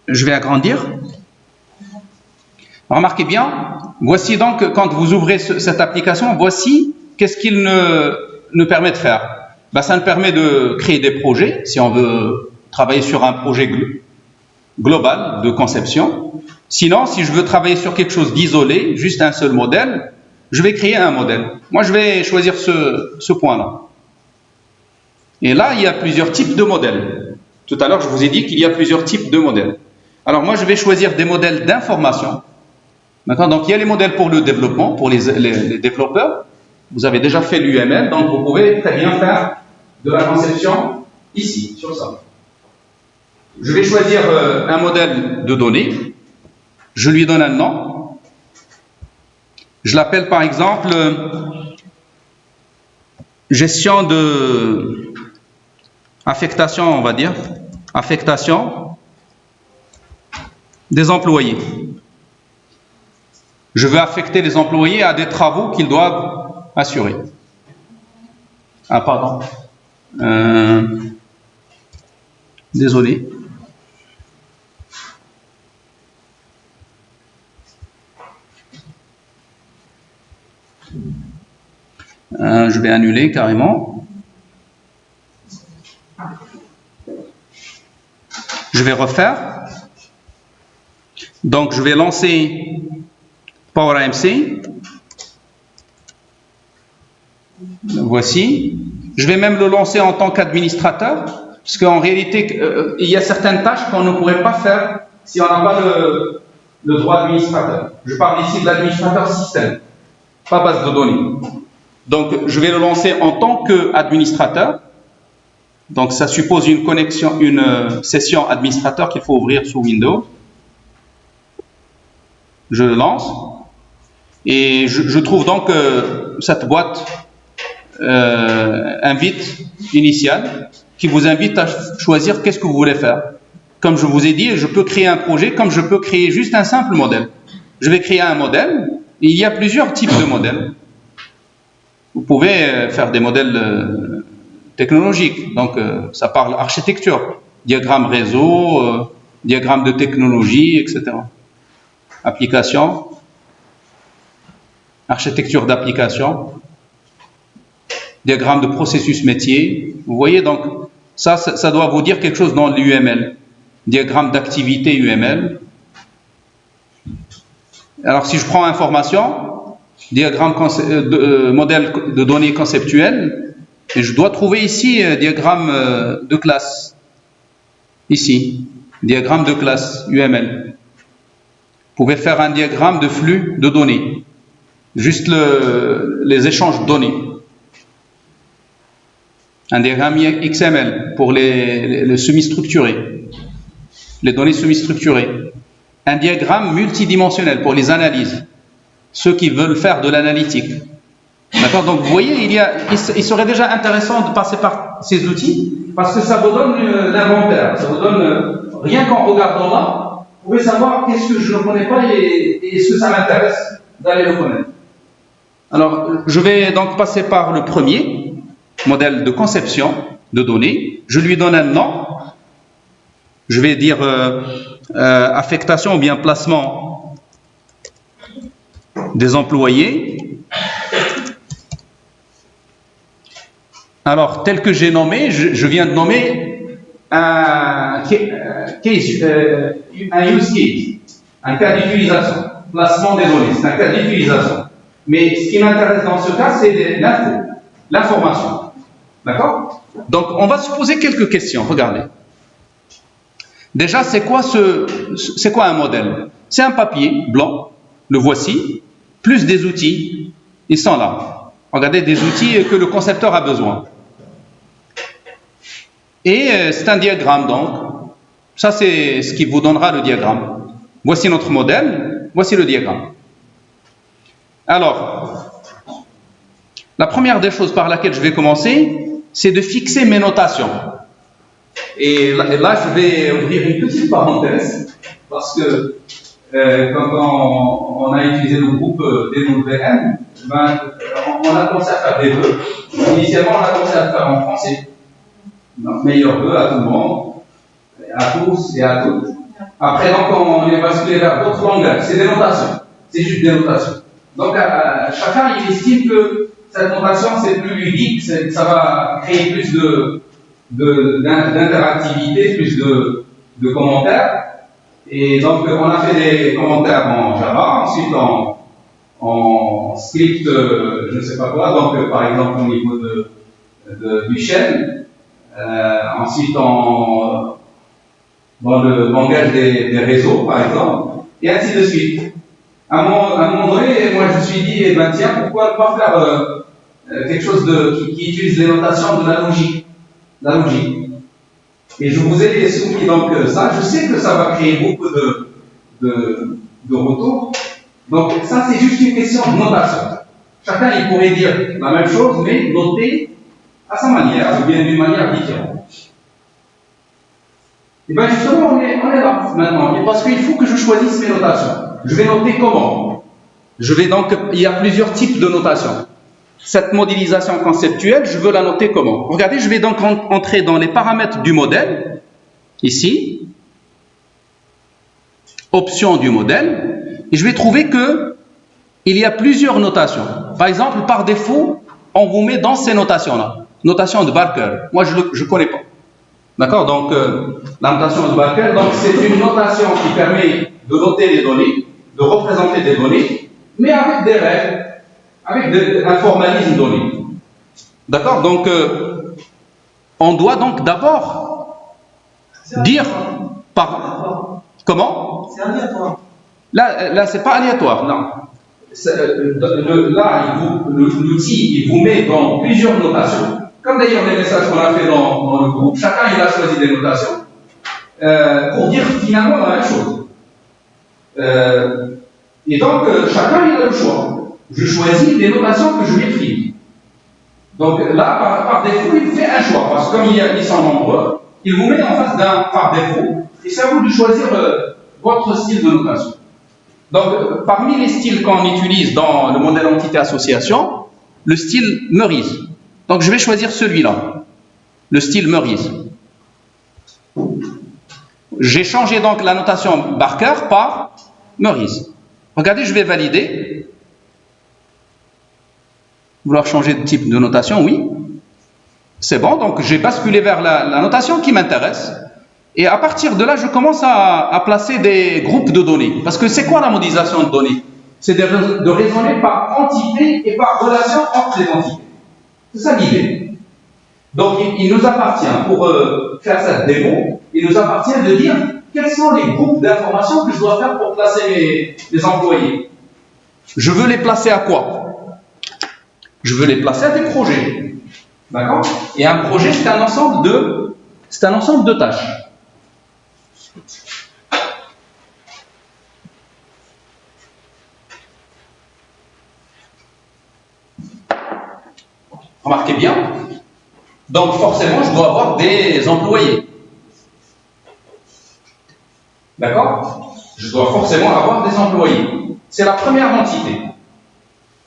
Je vais agrandir. Remarquez bien, voici donc, quand vous ouvrez cette application, voici qu'est-ce qu'il ne permet de faire. Ben, ça nous permet de créer des projets, si on veut travailler sur un projet global de conception. Sinon, si je veux travailler sur quelque chose d'isolé, juste un seul modèle, je vais créer un modèle. Moi, je vais choisir ce point-là. Et là, il y a plusieurs types de modèles. Tout à l'heure, je vous ai dit qu'il y a plusieurs types de modèles. Alors, moi, je vais choisir des modèles d'information. D'accord ? Donc, il y a les modèles pour le développement, pour les développeurs. Vous avez déjà fait l'UML, donc vous pouvez très bien faire de la conception ici, sur ça. Je vais choisir un modèle de données. Je lui donne un nom. Je l'appelle par exemple gestion de affectation, on va dire, affectation des employés. Je veux affecter les employés à des travaux qu'ils doivent assurer. Ah, pardon. Désolé. Je vais annuler carrément. Je vais refaire. Donc, je vais lancer PowerAMC. Voici. Je vais même le lancer en tant qu'administrateur, parce qu'en réalité, il y a certaines tâches qu'on ne pourrait pas faire si on n'a pas le droit administrateur. Je parle ici de l'administrateur système, pas base de données. Donc, je vais le lancer en tant qu'administrateur. Donc, ça suppose une connexion, une session administrateur qu'il faut ouvrir sous Windows. Je le lance. Et je trouve donc cette boîte invite initiale qui vous invite à choisir qu'est-ce que vous voulez faire. Comme je vous ai dit, je peux créer un projet comme je peux créer juste un simple modèle. Je vais créer un modèle. Et il y a plusieurs types de modèles. Vous pouvez faire des modèles technologiques. Donc, ça parle architecture, diagramme réseau, diagramme de technologie, etc. Application, architecture d'application, diagramme de processus métier. Vous voyez, donc, ça doit vous dire quelque chose dans l'UML. Diagramme d'activité UML. Alors, si je prends information, diagramme modèle de données conceptuelles, et je dois trouver ici diagramme de classe. Ici, diagramme de classe UML. Vous pouvez faire un diagramme de flux de données. Juste les échanges de données. Un diagramme XML pour les semi-structurés. Les données semi-structurées. Un diagramme multidimensionnel pour les analyses. Ceux qui veulent faire de l'analytique. D'accord ? Donc vous voyez, il serait déjà intéressant de passer par ces outils parce que ça vous donne l'inventaire. Ça vous donne, rien qu'en regardant là, vous pouvez savoir qu'est-ce que je ne connais pas et est-ce que ça m'intéresse d'aller le connaître. Alors, je vais donc passer par le premier modèle de conception de données. Je lui donne un nom. Je vais dire affectation ou bien placement des employés. Alors, tel que j'ai nommé, je viens de nommer un use case, un cas d'utilisation, placement des données, c'est un cas d'utilisation. Mais ce qui m'intéresse dans ce cas, c'est l'information. D'accord ? Donc, on va se poser quelques questions. Regardez. Déjà, c'est quoi un modèle ? C'est un papier blanc, le voici, plus des outils. Ils sont là. Regardez, des outils que le concepteur a besoin. Et c'est un diagramme, donc. Ça, c'est ce qui vous donnera le diagramme. Voici notre modèle, voici le diagramme. Alors, la première des choses par laquelle je vais commencer, c'est de fixer mes notations. Et là, je vais ouvrir une petite parenthèse, parce que quand on a utilisé le groupe DWM, on a commencé à faire des vœux. Initialement, on a commencé à faire en français. Donc, meilleurs vœux à tout le monde, à tous et à toutes. Après, donc, on est basculé vers d'autres langages. C'est des notations. C'est juste des notations. Donc, chacun, il estime que cette notation, c'est plus ludique, ça va créer plus d'interactivité, plus de commentaires. Et donc, on a fait des commentaires en Java, ensuite en script, je ne sais pas quoi, donc par exemple au niveau du shell, ensuite dans le langage des réseaux, par exemple, et ainsi de suite. À un moment donné, moi je me suis dit, eh ben tiens, pourquoi ne pas faire quelque chose qui utilise les notations de la logique. Et je vous ai soumis donc ça. Je sais que ça va créer beaucoup de retours. Donc ça, c'est juste une question de notation. Chacun, il pourrait dire la même chose, mais noter à sa manière, ou bien d'une manière différente. Et bien justement, on est là maintenant, parce qu'il faut que je choisisse mes notations. Je vais noter comment? Il y a plusieurs types de notation. Cette modélisation conceptuelle, je veux la noter comment? Regardez, je vais donc entrer dans les paramètres du modèle, ici, options du modèle, et je vais trouver que il y a plusieurs notations. Par exemple, par défaut, on vous met dans ces notations-là. Notation de Barker. Moi, je ne connais pas. D'accord? Donc, la notation de Barker, donc c'est une notation qui permet de noter les données, de représenter des données, mais avec des règles, avec un formalisme donné. D'accord? Donc, on doit donc d'abord dire par... Comment? C'est aléatoire. Là, c'est pas aléatoire, non. Là, l'outil, il vous met dans plusieurs notations. Comme d'ailleurs les messages qu'on a fait dans le groupe, chacun il a choisi des notations pour dire finalement la même chose. Et donc, chacun il a le choix. Je choisis des notations que je maîtrise. Donc là, par défaut, il fait un choix. Parce que comme ils sont nombreux, il vous met en face d'un par défaut. Et c'est à vous de choisir votre style de notation. Donc, parmi les styles qu'on utilise dans le modèle entité-association, le style Meurice. Donc, je vais choisir celui-là, le style Meurice. J'ai changé donc la notation Barker par Meurice. Regardez, je vais valider. Vouloir changer de type de notation, oui. C'est bon, donc j'ai basculé vers la notation qui m'intéresse. Et à partir de là, je commence à placer des groupes de données. Parce que c'est quoi la modélisation de données? C'est de raisonner par entité et par relation entre les entités. C'est ça l'idée. Donc, il nous appartient, pour faire cette démo, il nous appartient de dire quels sont les groupes d'informations que je dois faire pour placer mes employés. Je veux les placer à quoi? Je veux les placer à des projets. D'accord? Et un projet, c'est un ensemble de tâches. Remarquez bien. Donc forcément, je dois avoir des employés. D'accord? Je dois forcément avoir des employés. C'est la première entité.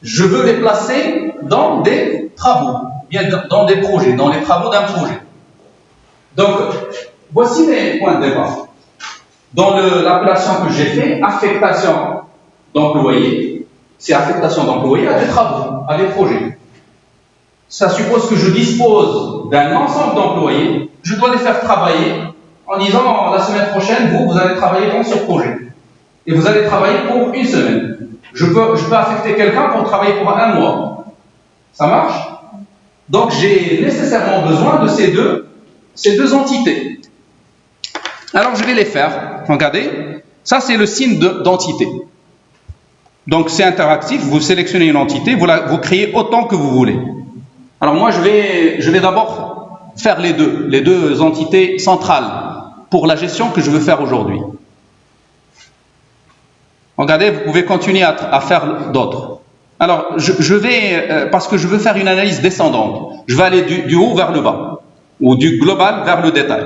Je veux les placer dans des travaux, bien dans des projets, dans les travaux d'un projet. Donc, voici les points de départ. Dans l'appellation que j'ai fait, affectation d'employés, c'est affectation d'employés à des travaux, à des projets. Ça suppose que je dispose d'un ensemble d'employés, je dois les faire travailler en disant la semaine prochaine, vous allez travailler dans ce projet. Et vous allez travailler pour une semaine. Je peux affecter quelqu'un pour travailler pour un mois. Ça marche? Donc j'ai nécessairement besoin de ces deux entités. Alors je vais les faire. Regardez, ça c'est le signe d'entité. Donc c'est interactif, vous sélectionnez une entité, vous créez autant que vous voulez. Alors moi je vais d'abord faire les deux entités centrales pour la gestion que je veux faire aujourd'hui. Regardez, vous pouvez continuer à faire d'autres. Alors je vais, parce que je veux faire une analyse descendante, je vais aller du haut vers le bas, ou du global vers le détail.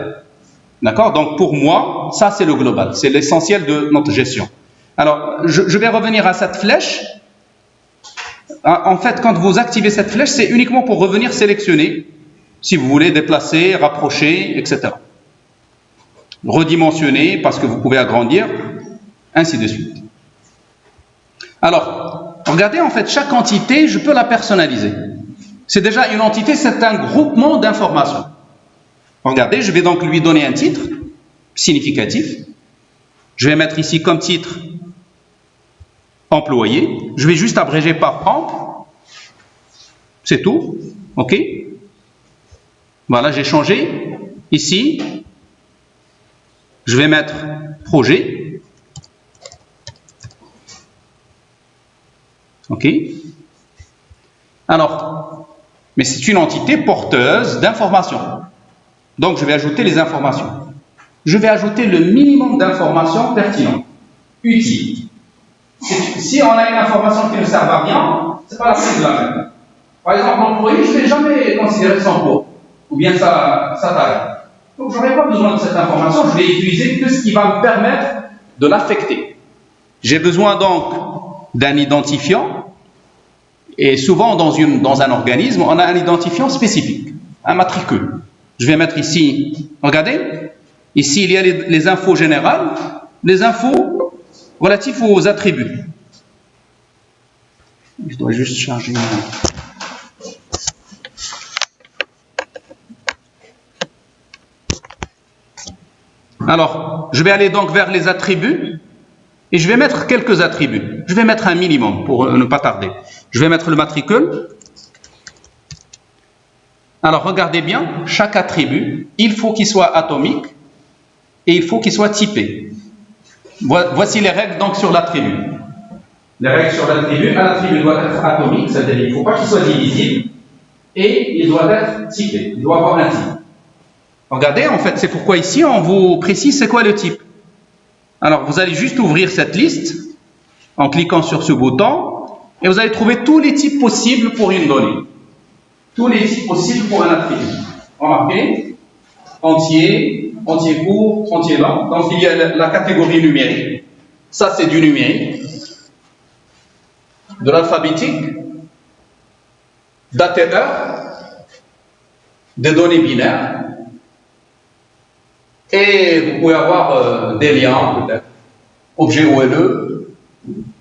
D'accord? Donc pour moi, ça c'est le global, c'est l'essentiel de notre gestion. Alors je vais revenir à cette flèche. En fait, quand vous activez cette flèche, c'est uniquement pour revenir sélectionner, si vous voulez déplacer, rapprocher, etc. redimensionner parce que vous pouvez agrandir, ainsi de suite. Alors, regardez, en fait, chaque entité, je peux la personnaliser. C'est déjà une entité, c'est un groupement d'informations. Regardez, je vais donc lui donner un titre significatif. Je vais mettre ici comme titre employé. Je vais juste abréger par emp. C'est tout. OK? Voilà, j'ai changé. Ici, je vais mettre projet. OK? Alors, mais c'est une entité porteuse d'informations. Donc, je vais ajouter les informations. Je vais ajouter le minimum d'informations pertinentes, utiles. Si on a une information qui ne sert à rien, ce n'est pas la peine de la mettre. Par exemple, l'employé, je ne vais jamais considérer son poids, ou bien sa taille. Donc, je n'aurai pas besoin de cette information, je vais utiliser que ce qui va me permettre de l'affecter. J'ai besoin donc d'un identifiant, et souvent dans un organisme, on a un identifiant spécifique, un matricule. Je vais mettre ici, regardez, ici il y a les infos générales, les infos relatives aux attributs. Je dois juste charger. Alors, je vais aller donc vers les attributs et je vais mettre quelques attributs. Je vais mettre un minimum pour ne pas tarder. Je vais mettre le matricule. Alors, regardez bien, chaque attribut, il faut qu'il soit atomique et il faut qu'il soit typé. Voici les règles donc sur l'attribut. Les règles sur l'attribut, un attribut doit être atomique, c'est-à-dire il ne faut pas qu'il soit divisible et il doit être typé, il doit avoir un type. Regardez, en fait, c'est pourquoi ici on vous précise c'est quoi le type. Alors, vous allez juste ouvrir cette liste en cliquant sur ce bouton et vous allez trouver tous les types possibles pour une donnée. Tous les types possibles pour un attribut. Remarquez, entier, entier court, entier long. Donc, il y a la catégorie numérique. Ça, c'est du numérique. De l'alphabétique, d'ATR, des données binaires. Et vous pouvez avoir des liens, peut-être. Objet OLE,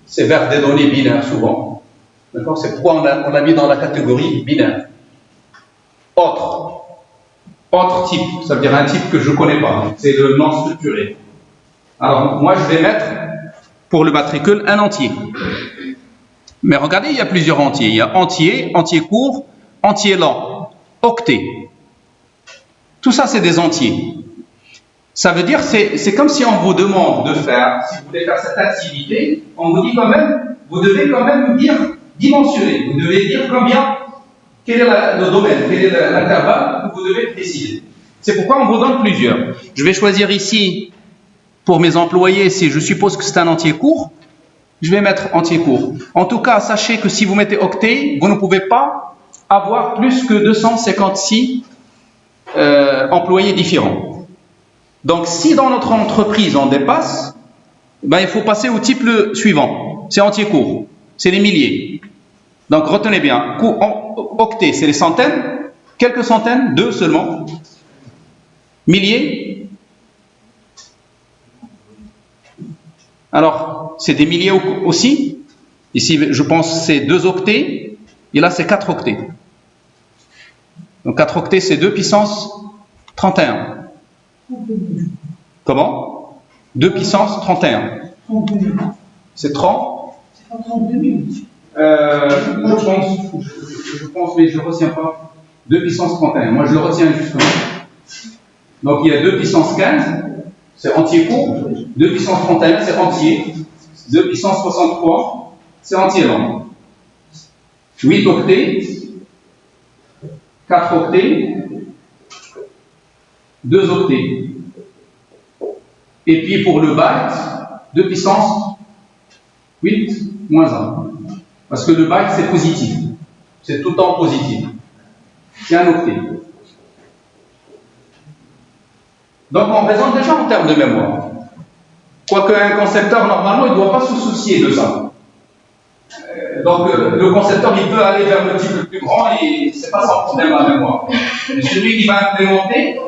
c'est vers des données binaires, souvent. D'accord? C'est pourquoi on l'a mis dans la catégorie binaire. Autre type, ça veut dire un type que je ne connais pas. C'est le non structuré. Alors, moi, je vais mettre, pour le matricule, un entier. Mais regardez, il y a plusieurs entiers. Il y a entier, entier court, entier lent, octet. Tout ça, c'est des entiers. Ça veut dire, c'est comme si on vous demande de faire, si vous voulez faire cette activité, on vous dit quand même, vous devez quand même dire, dimensionner. Vous devez dire combien, quel est le domaine, quel est l'intervalle que vous devez préciser. C'est pourquoi on vous donne plusieurs. Je vais choisir ici, pour mes employés, si je suppose que c'est un entier court, je vais mettre entier court. En tout cas, sachez que si vous mettez octet, vous ne pouvez pas avoir plus que 256 employés différents. Donc, si dans notre entreprise on dépasse, ben, il faut passer au type suivant. C'est entier court. C'est les milliers. Donc, retenez bien. Octet, c'est les centaines. Quelques centaines, 2 seulement. Milliers. Alors, c'est des milliers aussi. Ici, je pense c'est 2 octets. Et là, c'est 4 octets. Donc, 4 octets, c'est 2 puissance 31. Comment? 2 puissance 31. C'est 30? C'est pas 32 000. Je pense, mais je ne le retiens pas. 2 puissance 31. Moi, je le retiens justement. Donc, il y a 2 puissance 15, c'est entier court. 2 puissance 31, c'est entier. 2 puissance 63, c'est entier long. 8 octets, 4 octets, 2 octets. Et puis pour le byte, 2 puissance 8 moins 1. Parce que le byte, c'est positif. C'est tout le temps positif. C'est un octet. Donc on raisonne déjà en termes de mémoire. Quoique un concepteur, normalement, il ne doit pas se soucier de ça. Donc le concepteur, il peut aller vers le type le plus grand et ce n'est pas son problème la mémoire. Mais celui qui va implémenter,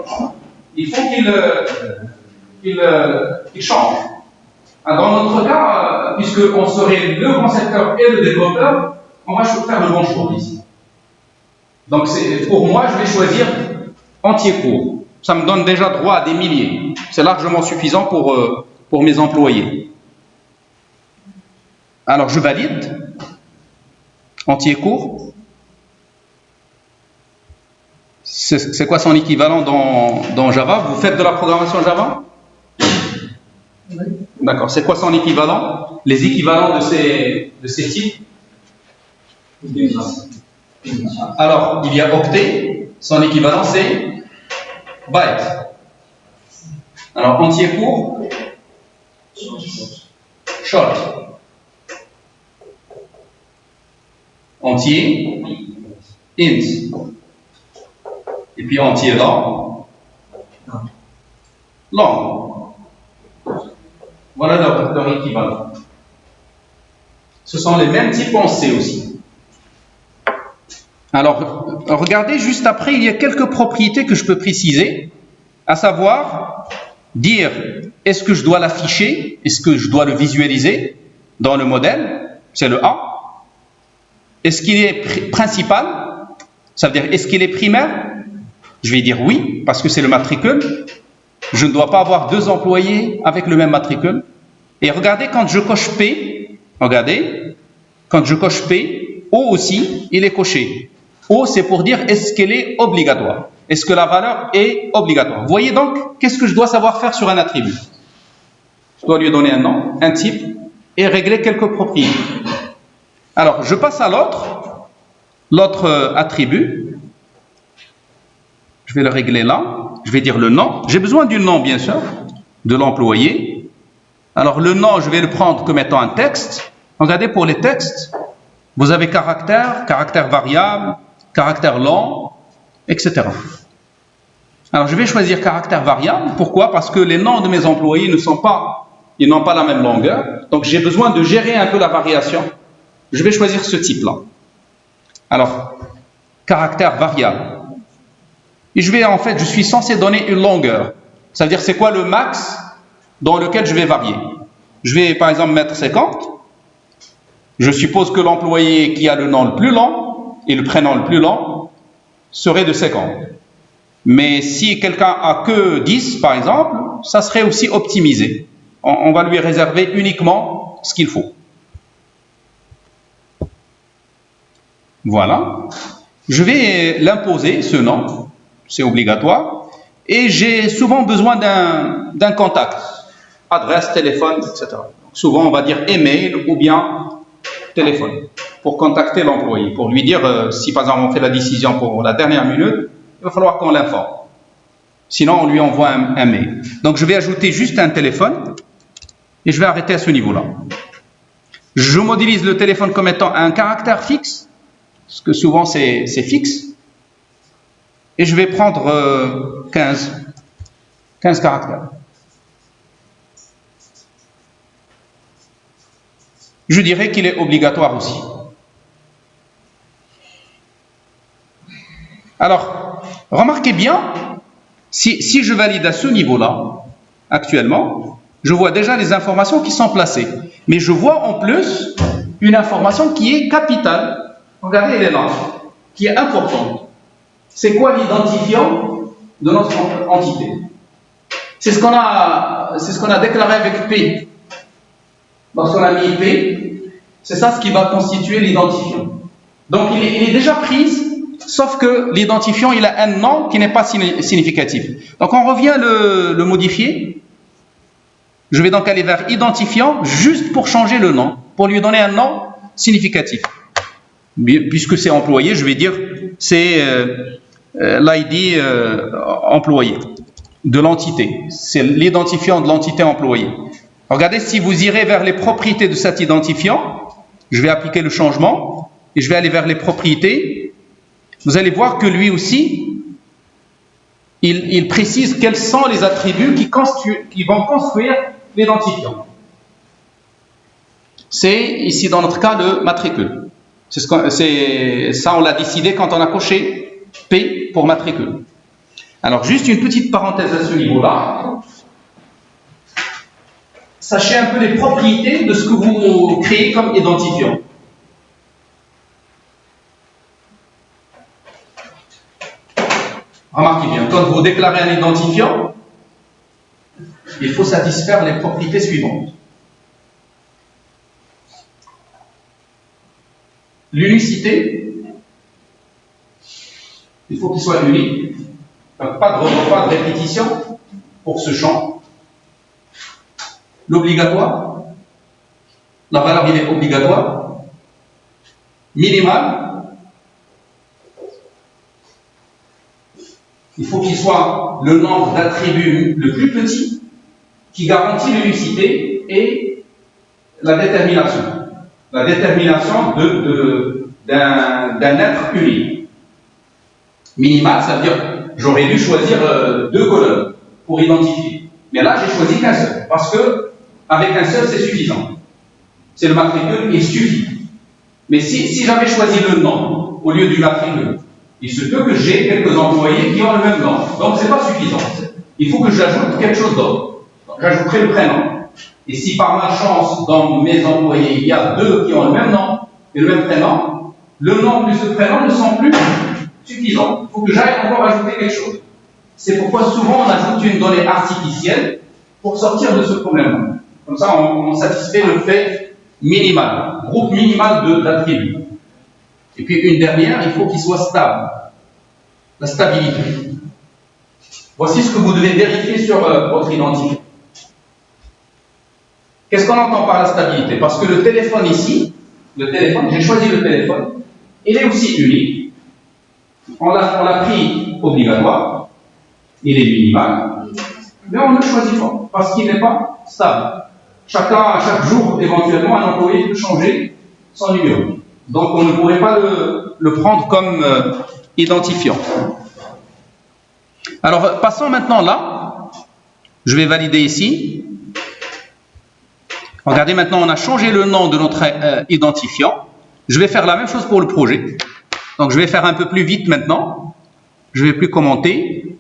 il faut il change. Dans notre cas, puisqu'on serait le concepteur et le développeur, on va faire le bon choix ici. Donc pour moi, je vais choisir entier court. Ça me donne déjà droit à des milliers. C'est largement suffisant pour mes employés. Alors je valide. Entier court. C'est quoi son équivalent dans Java? Vous faites de la programmation Java? Oui. D'accord. C'est quoi son équivalent? Les équivalents de ces types? Alors, il y a octet. Son équivalent, c'est byte. Alors, entier court. Short. Entier. Int. Et puis entier long. Long. Voilà leur équivalent. Ce sont les mêmes types en C aussi. Alors, regardez, juste après, il y a quelques propriétés que je peux préciser, à savoir, dire, est-ce que je dois l'afficher, est-ce que je dois le visualiser dans le modèle, c'est le A. Est-ce qu'il est principal, ça veut dire, est-ce qu'il est primaire? Je vais dire oui, parce que c'est le matricule. Je ne dois pas avoir deux employés avec le même matricule. Et regardez, quand je coche P, regardez, quand je coche P, O aussi, il est coché. O, c'est pour dire est-ce qu'elle est obligatoire? Est-ce que la valeur est obligatoire? Vous voyez donc, qu'est-ce que je dois savoir faire sur un attribut? Je dois lui donner un nom, un type, et régler quelques propriétés. Alors, je passe à l'autre attribut. Je vais le régler là. Je vais dire le nom. J'ai besoin du nom, bien sûr, de l'employé. Alors, le nom, je vais le prendre comme étant un texte. Regardez, pour les textes, vous avez caractère variable, caractère long, etc. Alors, je vais choisir caractère variable. Pourquoi? Parce que les noms de mes employés n'ont pas la même longueur. Donc, j'ai besoin de gérer un peu la variation. Je vais choisir ce type-là. Alors, caractère variable. Et je suis censé donner une longueur. Ça veut dire, c'est quoi le max dans lequel je vais varier? Je vais, par exemple, mettre 50. Je suppose que l'employé qui a le nom le plus long et le prénom le plus long serait de 50. Mais si quelqu'un a que 10, par exemple, ça serait aussi optimisé. On va lui réserver uniquement ce qu'il faut. Voilà. Je vais l'imposer, ce nom. C'est obligatoire. Et j'ai souvent besoin d'un contact. Adresse, téléphone, etc. Donc, souvent, on va dire email ou bien téléphone pour contacter l'employé, pour lui dire si par exemple on fait la décision pour la dernière minute, il va falloir qu'on l'informe. Sinon, on lui envoie un mail. Donc, je vais ajouter juste un téléphone et je vais arrêter à ce niveau-là. Je modélise le téléphone comme étant un caractère fixe, parce que souvent c'est fixe. Et je vais prendre 15 caractères. Je dirais qu'il est obligatoire aussi. Alors, remarquez bien, si je valide à ce niveau-là, actuellement, je vois déjà les informations qui sont placées. Mais je vois en plus une information qui est capitale. Regardez, elle est là, qui est importante. C'est quoi l'identifiant de notre entité? C'est ce qu'on a déclaré avec P. Lorsqu'on a mis P, c'est ça ce qui va constituer l'identifiant. Donc il est déjà pris, sauf que l'identifiant il a un nom qui n'est pas significatif. Donc on revient le modifier. Je vais donc aller vers identifiant juste pour changer le nom, pour lui donner un nom significatif. Puisque c'est employé, je vais dire c'est l'ID employé de l'entité. C'est l'identifiant de l'entité employée. Regardez, si vous irez vers les propriétés de cet identifiant, je vais appliquer le changement et je vais aller vers les propriétés. Vous allez voir que lui aussi, il précise quels sont les attributs qui vont construire l'identifiant. C'est ici dans notre cas le matricule. Ça on l'a décidé quand on a coché P pour matricule. Alors juste une petite parenthèse à ce niveau-là. sachez un peu les propriétés de ce que vous créez comme identifiant. Remarquez bien, quand vous déclarez un identifiant, il faut satisfaire les propriétés suivantes. L'unicité, il faut qu'il soit unique, donc pas de répétition pour ce champ. L'obligatoire, la valeur il est obligatoire. Minimal, il faut qu'il soit le nombre d'attributs le plus petit qui garantit l'unicité et la détermination. La détermination d'un être unique. Minimal, ça veut dire j'aurais dû choisir 2 colonnes pour identifier. Mais là, j'ai choisi qu'un seul, parce que avec un seul, c'est suffisant. C'est le matricule, il suffit. Mais si j'avais choisi le nom au lieu du matricule, il se peut que j'ai quelques employés qui ont le même nom. Donc, ce n'est pas suffisant. Il faut que j'ajoute quelque chose d'autre. J'ajouterai le prénom. Et si par malchance, dans mes employés, il y a 2 qui ont le même nom et le même prénom, le nom plus le prénom ne sont plus suffisants. Il faut que j'aille encore ajouter quelque chose. C'est pourquoi souvent on ajoute une donnée artificielle pour sortir de ce problème. Comme ça, on satisfait le fait minimal, groupe minimal d'attributs. Et puis une dernière, il faut qu'il soit stable. La stabilité. Voici ce que vous devez vérifier sur votre identifiant. Qu'est-ce qu'on entend par la stabilité? Parce que le téléphone ici, j'ai choisi le téléphone, il est aussi unique. On l'a pris obligatoire, il est minimal, mais on ne le choisit pas, parce qu'il n'est pas stable. Chaque jour, éventuellement, un employé peut changer son numéro. Donc, on ne pourrait pas le prendre comme identifiant. Alors, passons maintenant là. Je vais valider ici. Regardez, maintenant, on a changé le nom de notre identifiant. Je vais faire la même chose pour le projet. Donc, je vais faire un peu plus vite maintenant. Je ne vais plus commenter.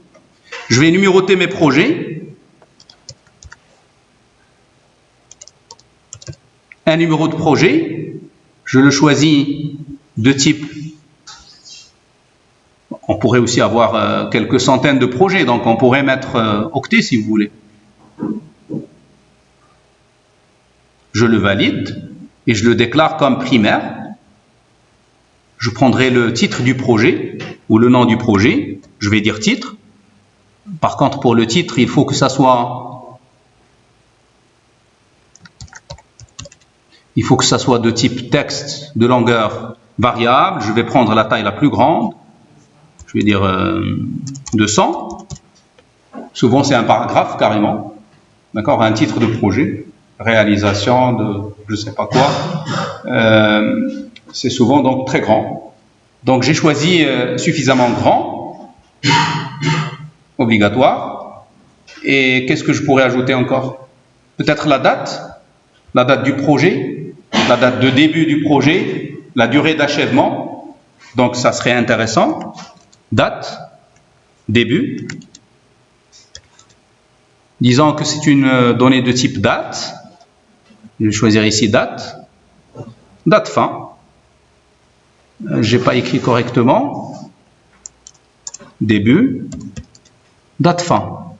Je vais numéroter mes projets. Un numéro de projet. Je le choisis de type. On pourrait aussi avoir quelques centaines de projets. Donc, on pourrait mettre octet si vous voulez. Je le valide et je le déclare comme primaire. Je prendrai le titre du projet ou le nom du projet. Je vais dire titre. Par contre, pour le titre, il faut que ça soit de type texte de longueur variable. Je vais prendre la taille la plus grande. Je vais dire 200. Souvent, c'est un paragraphe carrément. D'accord, un titre de projet. Réalisation de je sais pas quoi, c'est souvent donc très grand. Donc j'ai choisi suffisamment grand, obligatoire. Et qu'est-ce que je pourrais ajouter encore? Peut-être la date du projet, la date de début du projet, la durée d'achèvement. Donc ça serait intéressant. Date, début. Disons que c'est une donnée de type date. Je vais choisir ici date. Date fin. Je n'ai pas écrit correctement. Début. Date fin.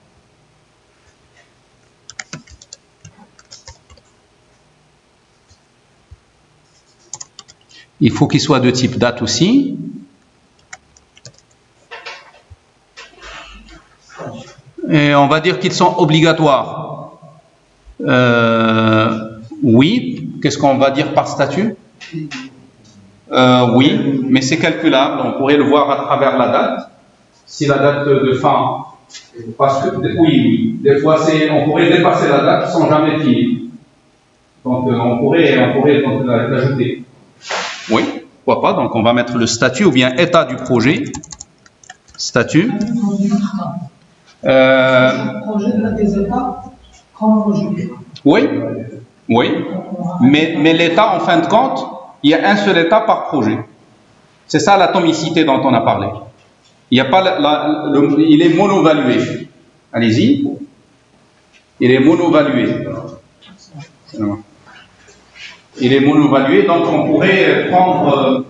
Il faut qu'il soit de type date aussi. Et on va dire qu'ils sont obligatoires. Oui. Qu'est-ce qu'on va dire par statut? Oui, mais c'est calculable. On pourrait le voir à travers la date. Si la date de fin, parce que oui, des fois on pourrait dépasser la date sans jamais finir. Donc on pourrait l'ajouter. Oui, pourquoi pas. Donc on va mettre le statut ou bien état du projet. Statut. Oui, oui, mais l'état, en fin de compte, il y a un seul état par projet. C'est ça l'atomicité dont on a parlé. Il y a pas il est monovalué. Allez-y. Il est monovalué. Il est mono-évalué, donc on pourrait prendre,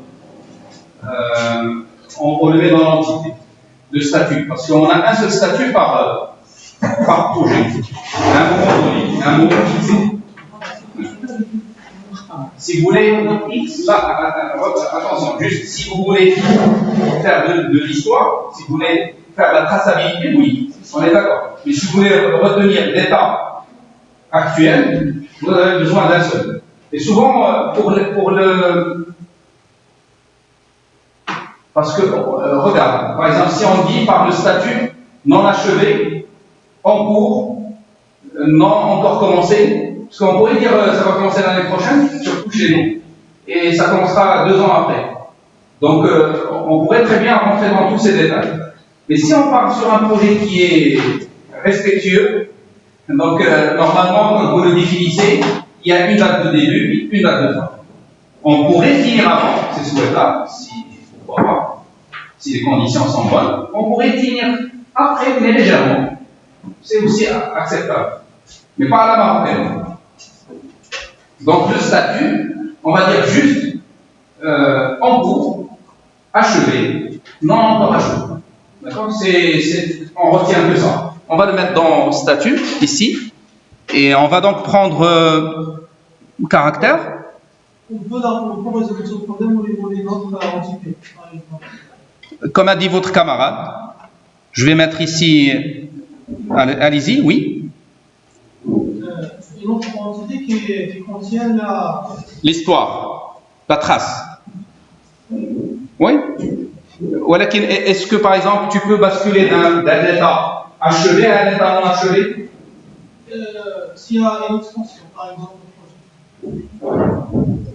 on le met dans l'entité, le statut, parce qu'on a un seul statut par projet, un moment donné, un moment fixé. Si vous voulez, là, attention, juste si vous voulez faire de l'histoire, si vous voulez faire la traçabilité, oui, on est d'accord. Mais si vous voulez retenir l'état actuel, vous avez besoin d'un seul. Et souvent, parce que, regarde, par exemple, si on dit par le statut non achevé, en cours, non encore commencé, parce qu'on pourrait dire ça va commencer l'année prochaine, surtout chez nous, et ça commencera 2 ans après. Donc, on pourrait très bien rentrer dans tous ces détails. Mais si on part sur un projet qui est respectueux, donc normalement, quand vous le définissez, il y a une date de début, une date de fin. On pourrait finir avant, c'est souhaitable, si les conditions sont bonnes, on pourrait finir après, mais légèrement. C'est aussi acceptable, mais pas à la marocaine. Donc le statut, on va dire juste en cours, achevé, non encore achevé. D'accord? On retient que ça. On va le mettre dans statut, ici, et on va donc prendre caractère. On peut résoudre ce problème au niveau d'une autre entité, par exemple. Comme a dit votre camarade, je vais mettre ici, allez-y, oui. Une autre entité qui contient l'histoire, la trace. Oui. Est-ce que par exemple tu peux basculer d'un état achevé à un état non achevé? S'il y a une extension, par exemple,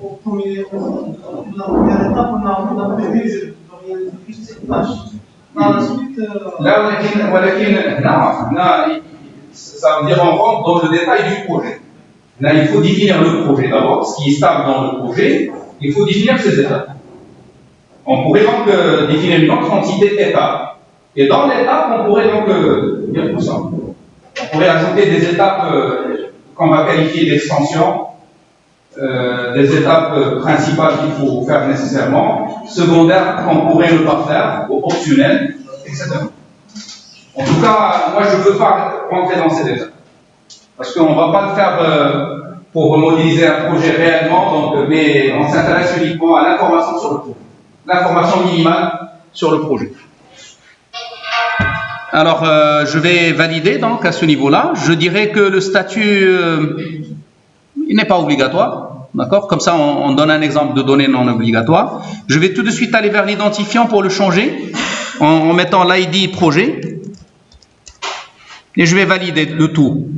au premier, la première étape, on a prévu de réaliser juste cette tâche. Par la suite. Non, ça veut dire on rentre dans le détail du projet. Là, il faut définir le projet d'abord, ce qui est stable dans le projet, il faut définir ses étapes. On pourrait donc définir une autre entité étape. Et dans l'étape, on pourrait donc dire tout ça. On pourrait ajouter des étapes qu'on va qualifier d'extension, des étapes principales qu'il faut faire nécessairement, secondaires qu'on pourrait ne pas faire, optionnelles, etc. En tout cas, moi je ne veux pas rentrer dans ces détails. Parce qu'on ne va pas le faire pour modéliser un projet réellement, donc, mais on s'intéresse uniquement à l'information sur le projet. L'information minimale sur le projet. Alors, je vais valider donc à ce niveau-là. Je dirais que le statut, il n'est pas obligatoire. D'accord? Comme ça, on donne un exemple de données non obligatoires. Je vais tout de suite aller vers l'identifiant pour le changer en mettant l'ID projet. Et je vais valider le tout.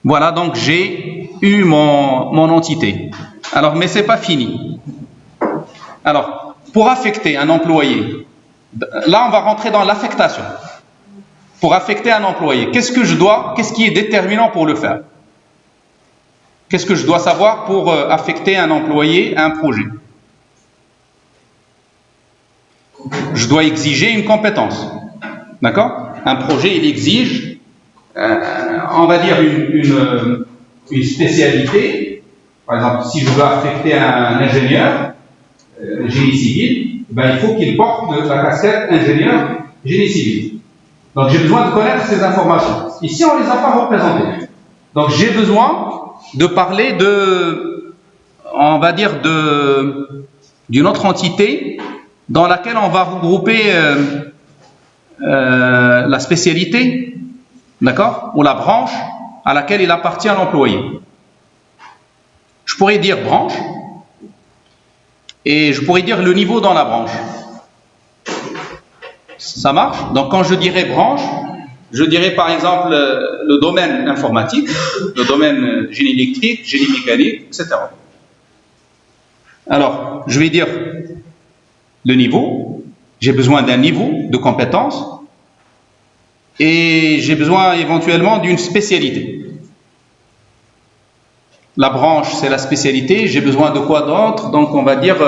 Voilà, donc j'ai eu mon entité. Alors, mais c'est pas fini. Alors, pour affecter un employé, là on va rentrer dans l'affectation. Pour affecter un employé, qu'est-ce qui est déterminant pour le faire? Qu'est-ce que je dois savoir pour affecter un employé à un projet? Je dois exiger une compétence. D'accord? Un projet, il exige, on va dire, une spécialité. Par exemple, si je veux affecter un ingénieur génie civil, ben, il faut qu'il porte la casquette ingénieur génie civil. Donc j'ai besoin de connaître ces informations. Ici, on ne les a pas représentées. Donc j'ai besoin de parler on va dire, d'une autre entité dans laquelle on va regrouper la spécialité, d'accord, ou la branche à laquelle il appartient l'employé. Je pourrais dire branche, et je pourrais dire le niveau dans la branche. Ça marche? Donc quand je dirais branche, je dirais par exemple le domaine informatique, le domaine génie électrique, génie mécanique, etc. Alors, je vais dire le niveau, j'ai besoin d'un niveau de compétence et j'ai besoin éventuellement d'une spécialité. La branche, c'est la spécialité, j'ai besoin de quoi d'autre? Donc on va dire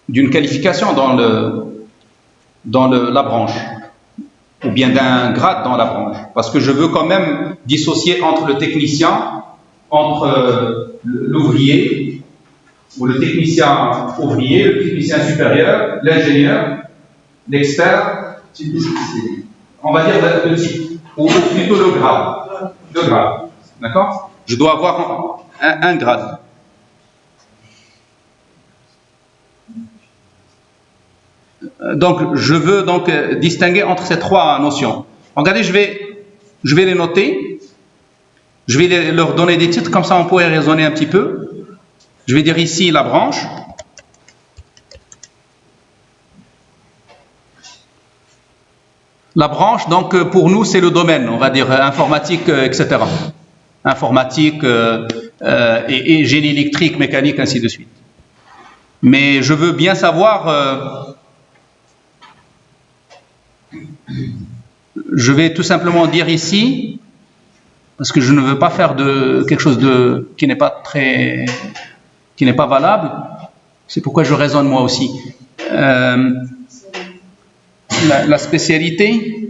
d'une qualification dans dans la branche, ou bien d'un grade dans la branche, parce que je veux quand même dissocier entre le technicien, entre l'ouvrier, ou le technicien ouvrier, le technicien supérieur, l'ingénieur, l'expert, on va dire le type, ou plutôt le grade. Le grade, d'accord? Je dois avoir un grade. Donc, je veux donc distinguer entre ces trois notions. Regardez, je vais les noter. Je vais leur donner des titres, comme ça on pourrait raisonner un petit peu. Je vais dire ici la branche. La branche, donc pour nous, c'est le domaine, on va dire informatique, etc. Informatique et génie électrique, mécanique, ainsi de suite. Mais je veux bien savoir... je vais tout simplement dire ici, parce que je ne veux pas faire de quelque chose qui n'est pas valable. C'est pourquoi je raisonne moi aussi. La spécialité,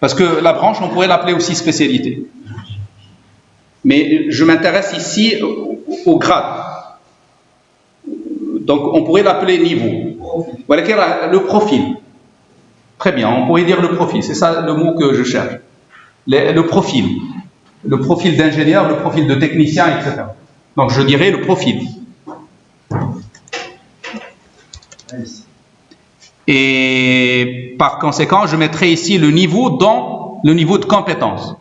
parce que la branche, on pourrait l'appeler aussi spécialité. Mais je m'intéresse ici au grade. Donc, on pourrait l'appeler niveau. Voilà, le profil. Très bien, on pourrait dire le profil, c'est ça le mot que je cherche. Le profil d'ingénieur, le profil de technicien, etc. Donc je dirais le profil. Et par conséquent, je mettrai ici le niveau dans le niveau de compétence,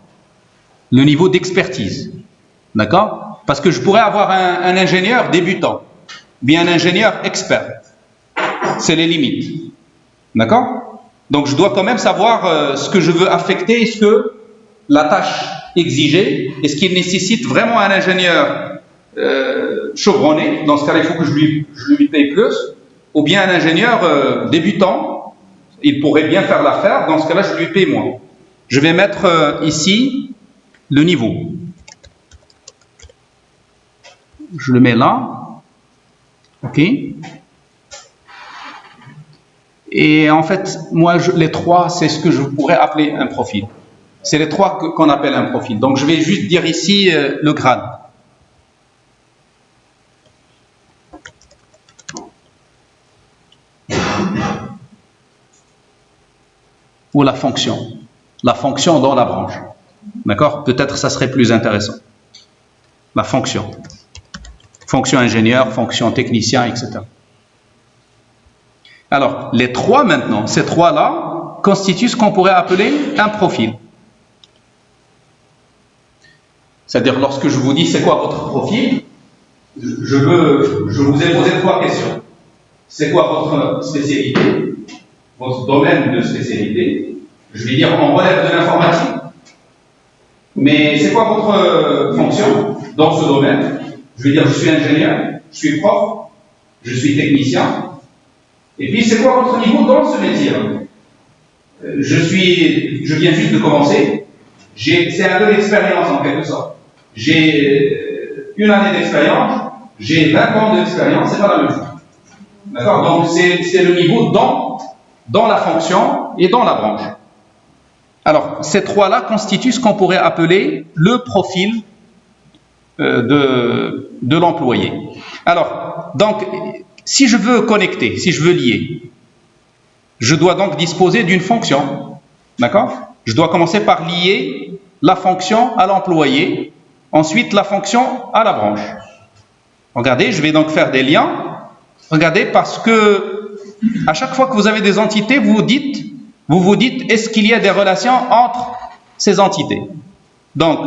le niveau d'expertise. D'accord? Parce que je pourrais avoir un ingénieur débutant, bien un ingénieur expert. C'est les limites. D'accord? Donc je dois quand même savoir ce que je veux affecter, est-ce que la tâche exigée, est-ce qu'il nécessite vraiment un ingénieur chevronné, dans ce cas-là il faut que je lui paye plus, ou bien un ingénieur débutant, il pourrait bien faire l'affaire, dans ce cas-là je lui paye moins. Je vais mettre ici le niveau. Je le mets là, ok. Et en fait, moi, les trois, c'est ce que je pourrais appeler un profil. C'est les trois qu'on appelle un profil. Donc, je vais juste dire ici le grade. Ou la fonction. La fonction dans la branche. D'accord? Peut-être ça serait plus intéressant. La fonction. Fonction ingénieur, fonction technicien, etc. Alors, les trois maintenant, ces trois-là, constituent ce qu'on pourrait appeler un profil. C'est-à-dire, lorsque je vous dis c'est quoi votre profil, je vous ai posé trois questions. C'est quoi votre spécialité, votre domaine de spécialité? Je vais dire, on relève de l'informatique. Mais c'est quoi votre fonction dans ce domaine? Je vais dire, je suis ingénieur, je suis prof, je suis technicien. Et puis, c'est quoi votre niveau dans ce métier? Je viens juste de commencer. C'est un peu d'expérience en quelque sorte. J'ai une année d'expérience, j'ai 20 ans d'expérience, c'est pas la même chose. D'accord? Donc, c'est le niveau dans la fonction et dans la branche. Alors, ces trois-là constituent ce qu'on pourrait appeler le profil de l'employé. Alors, donc, si je veux connecter, si je veux lier, je dois donc disposer d'une fonction. D'accord? Je dois commencer par lier la fonction à l'employé, ensuite la fonction à la branche. Regardez, je vais donc faire des liens. Regardez, parce que à chaque fois que vous avez des entités, vous vous dites, est-ce qu'il y a des relations entre ces entités? Donc,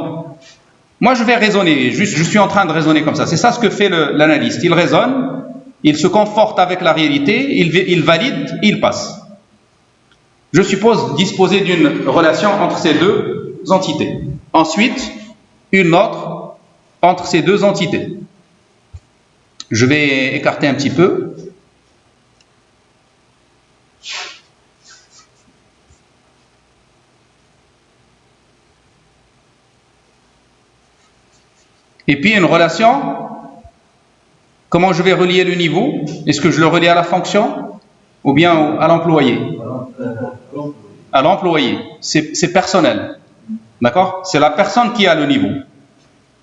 moi je vais raisonner, je suis en train de raisonner comme ça. C'est ça ce que fait l'analyste. Il raisonne, il se conforte avec la réalité, il valide, il passe. Je suppose disposer d'une relation entre ces deux entités. Ensuite, une autre entre ces deux entités. Je vais écarter un petit peu. Et puis une relation, comment je vais relier le niveau? Est-ce que je le relie à la fonction? ou bien à l'employé? À l'employé. C'est personnel. D'accord? C'est la personne qui a le niveau.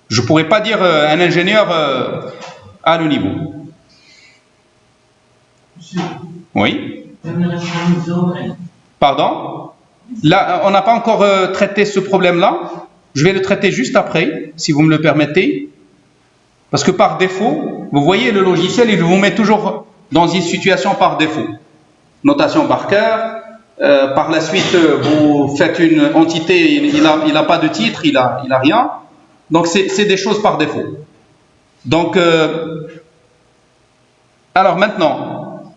Je ne pourrais pas dire un ingénieur a le niveau. Oui? Pardon? Là, on n'a pas encore traité ce problème-là. Je vais le traiter juste après, si vous me le permettez. Parce que par défaut, vous voyez, le logiciel, il vous met toujours dans une situation par défaut. Notation Barker, par la suite, vous faites une entité, il n'a pas de titre, il a rien. Donc, c'est des choses par défaut. Donc, alors maintenant,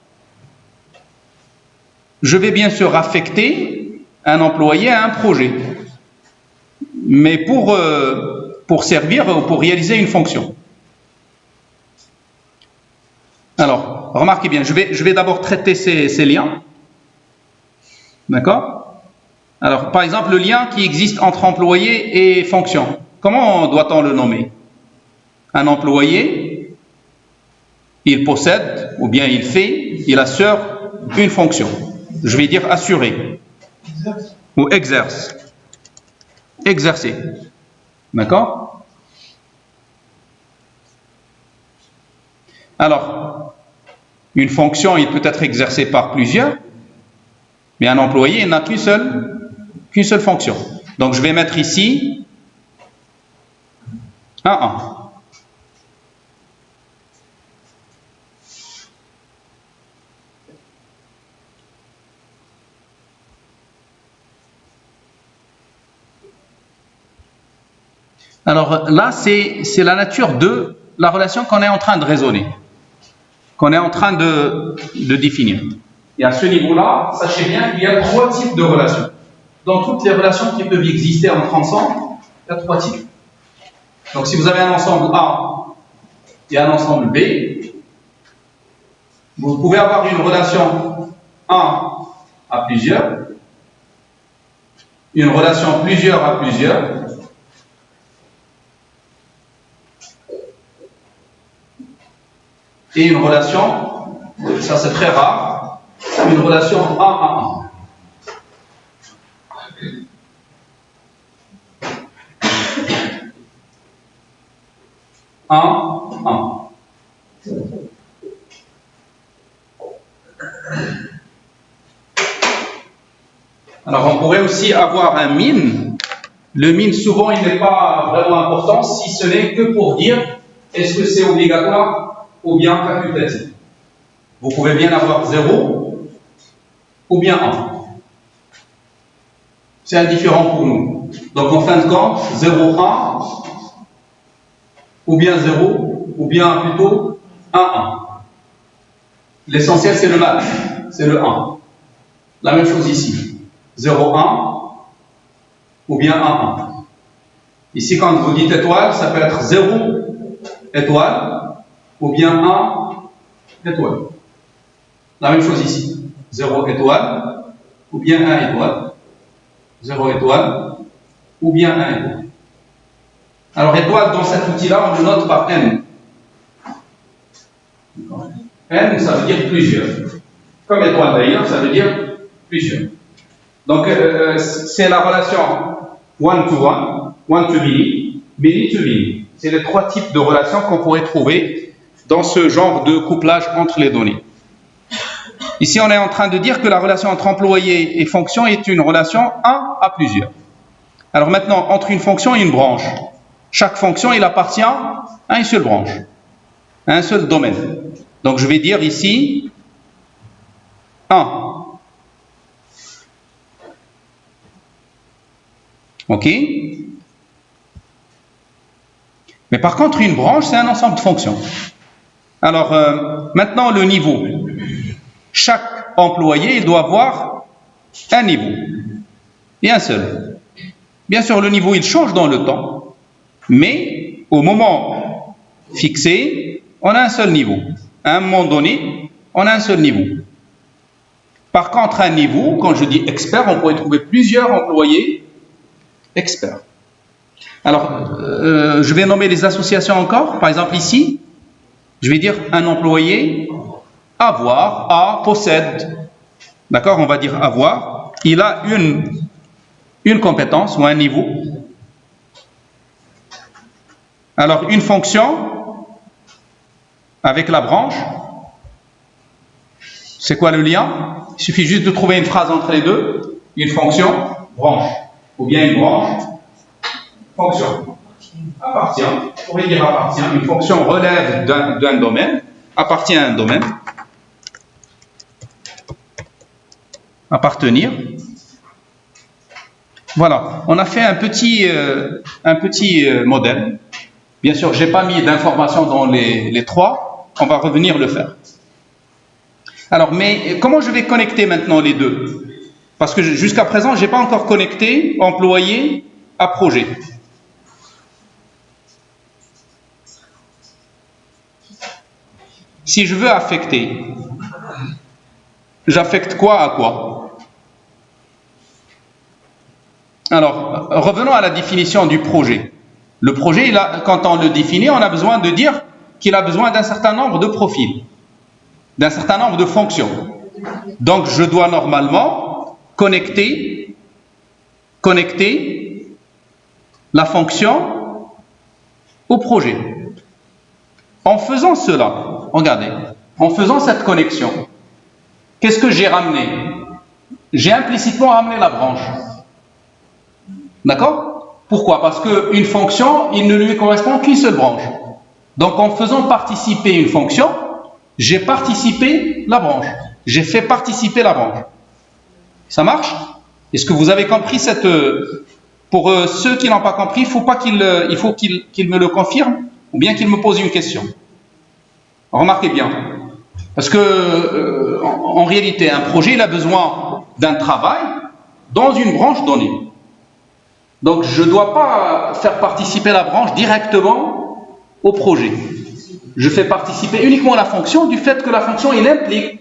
je vais bien sûr affecter un employé à un projet, mais pour servir ou pour réaliser une fonction. Alors, remarquez bien, je vais d'abord traiter ces liens. D'accord? Alors, par exemple, le lien qui existe entre employé et fonction. Comment doit-on le nommer? Un employé, il possède, ou bien il fait, il assure une fonction. Je vais dire assurer. Ou exerce. Exercer. D'accord? Alors, une fonction, il peut être exercée par plusieurs, mais un employé, il n'a qu'une seule fonction. Donc, je vais mettre ici un 1. Alors là, c'est la nature de la relation qu'on est en train de raisonner, qu'on est en train de définir. Et à ce niveau-là, sachez bien qu'il y a 3 types de relations. Dans toutes les relations qui peuvent exister entre ensemble, il y a 3 types. Donc si vous avez un ensemble A et un ensemble B, vous pouvez avoir une relation 1 à plusieurs, une relation plusieurs à plusieurs, et une relation, ça c'est très rare, une relation 1 à 1. 1. Alors on pourrait aussi avoir un min. Le min, souvent, il n'est pas vraiment important, si ce n'est que pour dire est-ce que c'est obligatoire ou bien facultatif. Vous pouvez bien avoir 0 ou bien 1. C'est indifférent pour nous. Donc en fin de compte, 0, 1, ou bien 0, ou bien plutôt 1, 1. L'essentiel, c'est le max, c'est le 1. La même chose ici. 0, 1, ou bien 1, 1. Ici, quand vous dites étoile, ça peut être 0 étoile, ou bien 1 étoile. La même chose ici. 0 étoile, ou bien 1 étoile. 0 étoile, ou bien 1 étoile. Alors, étoile, dans cet outil-là, on le note par n. N, ça veut dire plusieurs. Comme étoile d'ailleurs, ça veut dire plusieurs. Donc, c'est la relation one-to-one, one-to-many, many-to-many. C'est les 3 types de relations qu'on pourrait trouver dans ce genre de couplage entre les données. Ici, on est en train de dire que la relation entre employé et fonction est une relation 1 à plusieurs. Alors maintenant, entre une fonction et une branche, chaque fonction, il appartient à une seule branche, à un seul domaine. Donc, je vais dire ici 1. OK? Mais par contre, une branche, c'est un ensemble de fonctions. Alors, maintenant, le niveau. Chaque employé, il doit avoir un niveau. Et un seul. Bien sûr, le niveau, il change dans le temps. Mais, au moment fixé, on a un seul niveau. À un moment donné, on a un seul niveau. Par contre, un niveau, quand je dis expert, on pourrait trouver plusieurs employés experts. Alors, je vais nommer les associations encore. Par exemple, ici, je vais dire un employé avoir, a, possède. D'accord? On va dire avoir. Il a une compétence ou un niveau. Alors, une fonction avec la branche. C'est quoi le lien? Il suffit juste de trouver une phrase entre les deux. Une fonction, branche. Ou bien une branche, fonction. Appartient. On pourrait dire appartient. Une fonction relève d'un domaine. Appartient à un domaine. Appartenir. Voilà. On a fait un petit modèle. Bien sûr, je n'ai pas mis d'informations dans les trois. On va revenir le faire. Alors, mais comment je vais connecter maintenant les deux? Parce que jusqu'à présent, je n'ai pas encore connecté employé à projet. Si je veux affecter, j'affecte quoi à quoi? Alors, revenons à la définition du projet. Le projet, quand on le définit, on a besoin de dire qu'il a besoin d'un certain nombre de profils, d'un certain nombre de fonctions. Donc, je dois normalement connecter la fonction au projet. En faisant cela, regardez, en faisant cette connexion, qu'est-ce que j'ai ramené? J'ai implicitement ramené la branche. D'accord? Pourquoi? Parce qu'une fonction, il ne lui correspond qu'une seule branche. Donc, en faisant participer une fonction, j'ai participé la branche. J'ai fait participer la branche. Ça marche? Est-ce que vous avez compris cette... Pour ceux qui n'ont pas compris, il faut qu'ils me le confirment ou bien qu'ils me posent une question. Remarquez bien. Parce que, en réalité, un projet, il a besoin d'un travail dans une branche donnée. Donc, je ne dois pas faire participer la branche directement au projet. Je fais participer uniquement la fonction du fait que la fonction, il implique.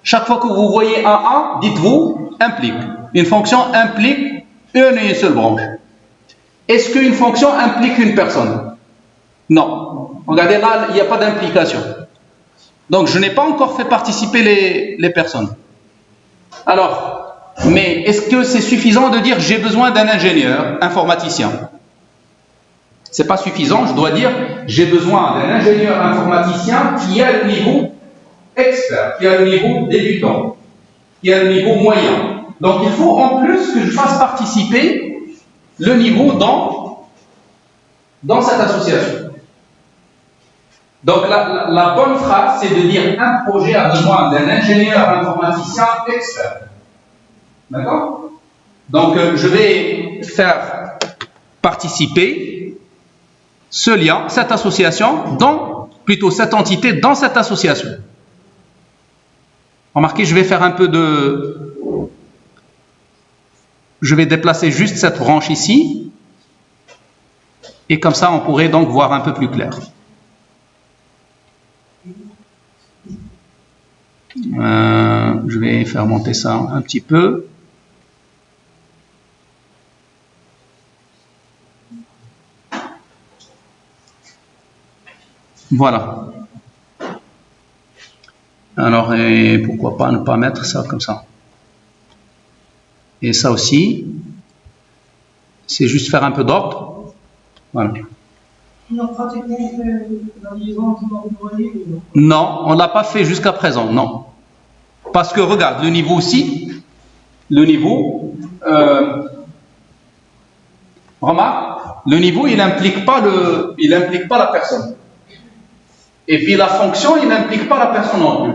Chaque fois que vous voyez un A, dites-vous, implique. Une fonction implique une seule branche. Est-ce qu'une fonction implique une personne? Non. Regardez là, il n'y a pas d'implication. Donc, je n'ai pas encore fait participer les personnes. Alors, mais est-ce que c'est suffisant de dire j'ai besoin d'un ingénieur informaticien? C'est pas suffisant, je dois dire j'ai besoin d'un ingénieur informaticien qui a le niveau expert, qui a le niveau débutant, qui a le niveau moyen. Donc il faut en plus que je fasse participer le niveau dans cette association. Donc la bonne phrase, c'est de dire un projet a besoin d'un ingénieur informaticien expert. D'accord? Donc je vais faire participer ce lien, cette association, cette entité dans cette association. Remarquez, je vais faire un peu de... Je vais déplacer juste cette branche ici. Et comme ça, on pourrait donc voir un peu plus clair. Je vais faire monter ça un petit peu. Voilà. Alors, et pourquoi pas ne pas mettre ça comme ça? Et ça aussi, c'est juste faire un peu d'ordre. Voilà. Non, on ne l'a pas fait jusqu'à présent, non. Parce que regarde, le niveau aussi, remarque, le niveau, il n'implique pas la personne. Et puis la fonction, il n'implique pas la personne non plus.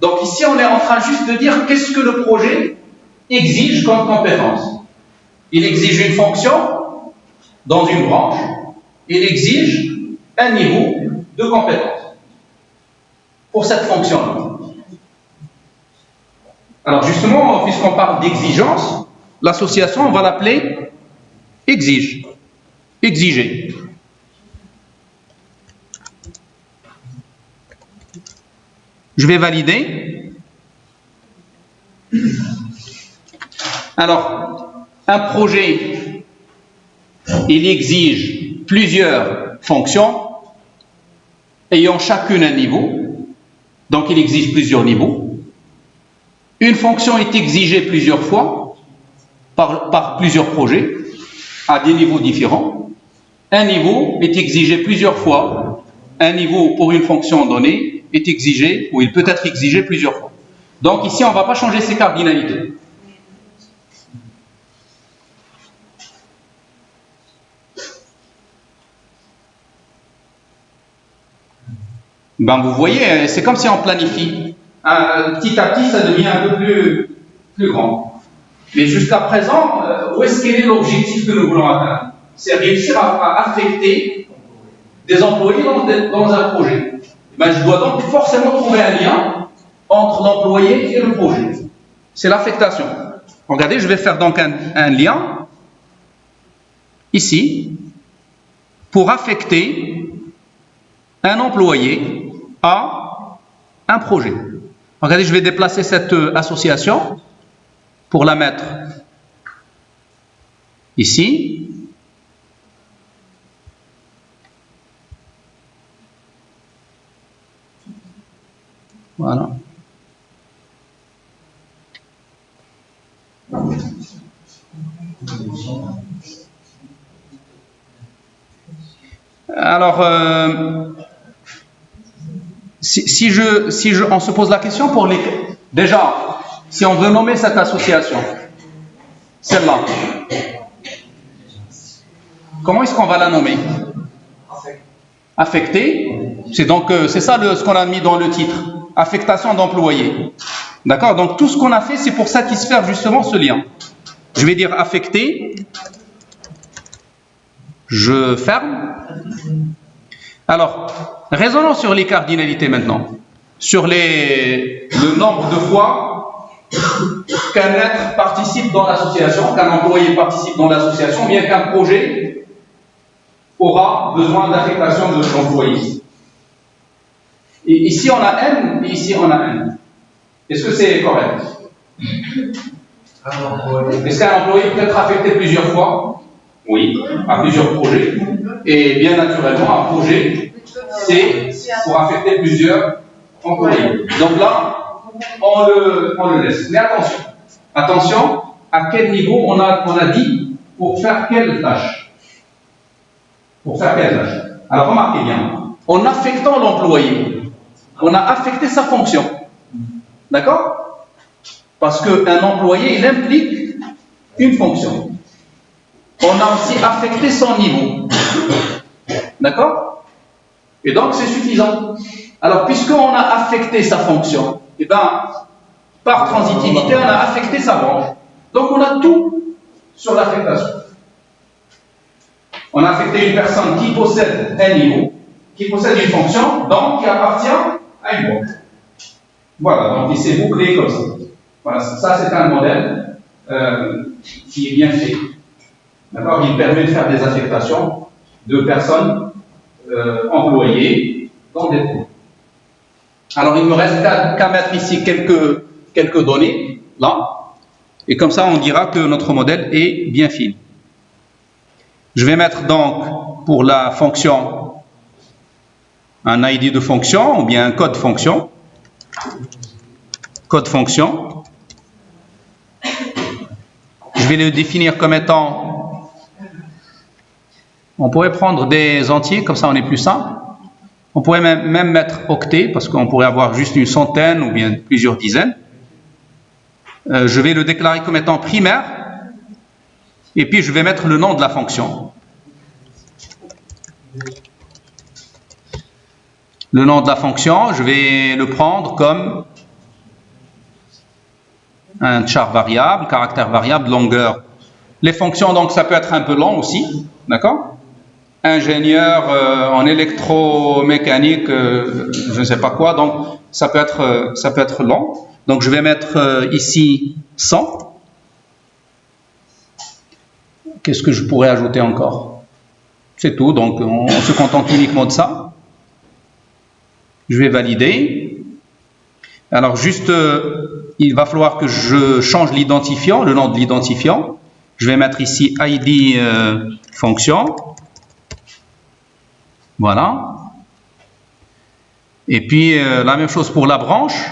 Donc ici, on est en train juste de dire qu'est-ce que le projet exige comme compétence. Il exige une fonction dans une branche. Il exige un niveau de compétence pour cette fonction-là. Alors justement, puisqu'on parle d'exigence, l'association, on va l'appeler exige. Exiger. Je vais valider. Alors, un projet, il exige plusieurs fonctions ayant chacune un niveau. Donc il exige plusieurs niveaux. Une fonction est exigée plusieurs fois par plusieurs projets à des niveaux différents. Un niveau est exigé plusieurs fois. Un niveau pour une fonction donnée est exigé, ou il peut être exigé plusieurs fois. Donc ici, on ne va pas changer ces cardinalités. Ben, vous voyez, c'est comme si on planifie. Petit à petit, ça devient un peu plus grand. Mais jusqu'à présent, où est-ce qu'est l'objectif que nous voulons atteindre? C'est réussir à affecter des employés dans un projet. Ben, je dois donc forcément trouver un lien entre l'employé et le projet. C'est l'affectation. Regardez, je vais faire donc un lien ici pour affecter un employé à un projet. Regardez, je vais déplacer cette association pour la mettre ici. Voilà. Alors, on se pose la question pour les... Déjà, si on veut nommer cette association, celle-là, comment est-ce qu'on va la nommer? Affectée. C'est donc, c'est ça ce qu'on a mis dans le titre. Affectation d'employés. D'accord? Donc, tout ce qu'on a fait, c'est pour satisfaire justement ce lien. Je vais dire affecté. Je ferme. Alors, raisonnons sur les cardinalités maintenant. Sur le nombre de fois qu'un être participe dans l'association, qu'un employé participe dans l'association, bien qu'un projet aura besoin d'affectation de l'employé. Et ici on a N et ici on a N. Est-ce que c'est correct? Est-ce qu'un employé peut être affecté plusieurs fois? Oui, à plusieurs projets. Et bien naturellement, un projet, c'est pour affecter plusieurs employés. Donc là, on le laisse. Mais attention, à quel niveau on a dit pour faire quelle tâche? Pour faire quelle tâche? Alors remarquez bien, en affectant l'employé, on a affecté sa fonction. D'accord? Parce qu'un employé, il implique une fonction. On a aussi affecté son niveau. D'accord? Et donc c'est suffisant. Alors puisqu'on a affecté sa fonction, et bien par transitivité, on a affecté sa branche. Donc on a tout sur l'affectation. On a affecté une personne qui possède un niveau, qui possède une fonction, donc qui appartient à une branche. Voilà, donc il s'est bouclé comme ça. Voilà, ça c'est un modèle qui est bien fait. D'accord? Il permet de faire des affectations de personnes employées dans des projets. Alors il me reste qu'à mettre ici quelques données, là, et comme ça on dira que notre modèle est bien fini. Je vais mettre donc pour la fonction un ID de fonction ou bien un code fonction. Code fonction. Je vais le définir comme étant... On pourrait prendre des entiers, comme ça on est plus simple. On pourrait même mettre octet, parce qu'on pourrait avoir juste une centaine ou bien plusieurs dizaines. Je vais le déclarer comme étant primaire. Et puis je vais mettre le nom de la fonction. Le nom de la fonction, je vais le prendre comme un char variable, caractère variable, longueur. Les fonctions, donc, ça peut être un peu long aussi, d'accord? Ingénieur en électromécanique, je ne sais pas quoi, donc ça peut être long. Donc je vais mettre ici 100. Qu'est-ce que je pourrais ajouter encore? C'est tout, donc on se contente uniquement de ça. Je vais valider. Alors juste, il va falloir que je change l'identifiant, le nom de l'identifiant. Je vais mettre ici ID fonction. Voilà. Et puis la même chose pour la branche.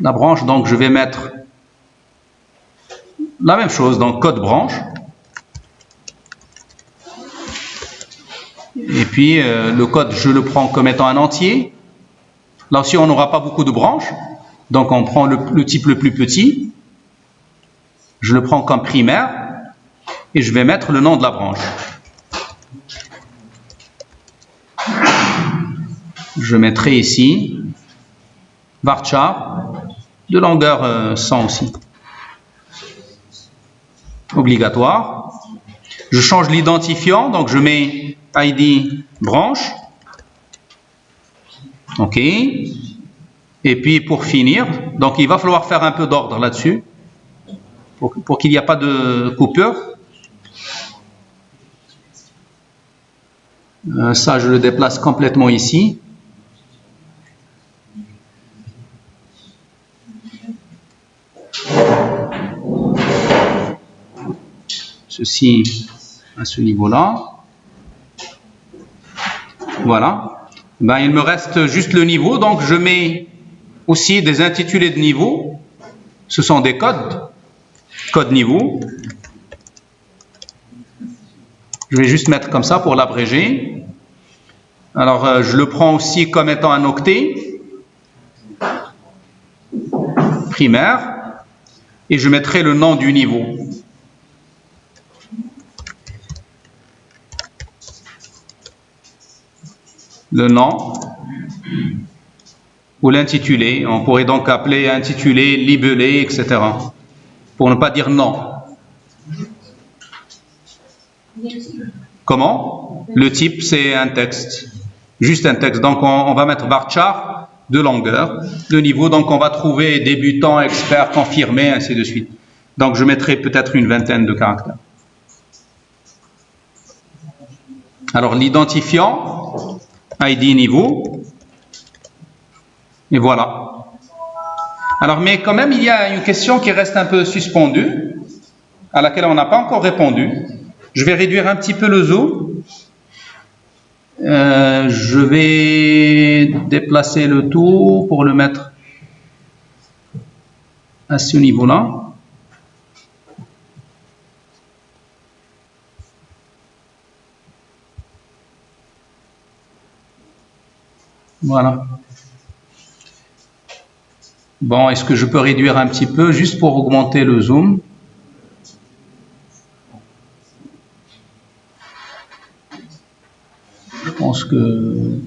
La branche, donc je vais mettre la même chose, donc code branche. Et puis le code, je le prends comme étant un entier. Là aussi, on n'aura pas beaucoup de branches. Donc on prend le type le plus petit. Je le prends comme primaire. Et je vais mettre le nom de la branche. Je mettrai ici varchar de longueur 100 aussi. Obligatoire. Je change l'identifiant, donc je mets ID branche. OK. Et puis pour finir, donc il va falloir faire un peu d'ordre là-dessus pour qu'il n'y ait pas de coupure. Ça, je le déplace complètement ici. Ceci à ce niveau-là. Voilà. Ben, il me reste juste le niveau, donc je mets aussi des intitulés de niveau. Ce sont des codes. Code niveau. Je vais juste mettre comme ça pour l'abréger. Alors, je le prends aussi comme étant un octet primaire et je mettrai le nom du niveau. Le nom ou l'intitulé. On pourrait donc appeler intitulé, libellé, etc. Pour ne pas dire nom. Comment? Le type, c'est un texte. Juste un texte. Donc, on va mettre varchar de longueur. Le niveau, donc, on va trouver débutant, expert, confirmé, ainsi de suite. Donc, je mettrai peut-être une vingtaine de caractères. Alors, l'identifiant, ID niveau. Et voilà. Alors, mais quand même, il y a une question qui reste un peu suspendue, à laquelle on n'a pas encore répondu. Je vais réduire un petit peu le zoom. Je vais déplacer le tout pour le mettre à ce niveau-là. Voilà. Bon, est-ce que je peux réduire un petit peu juste pour augmenter le zoom? Je pense que...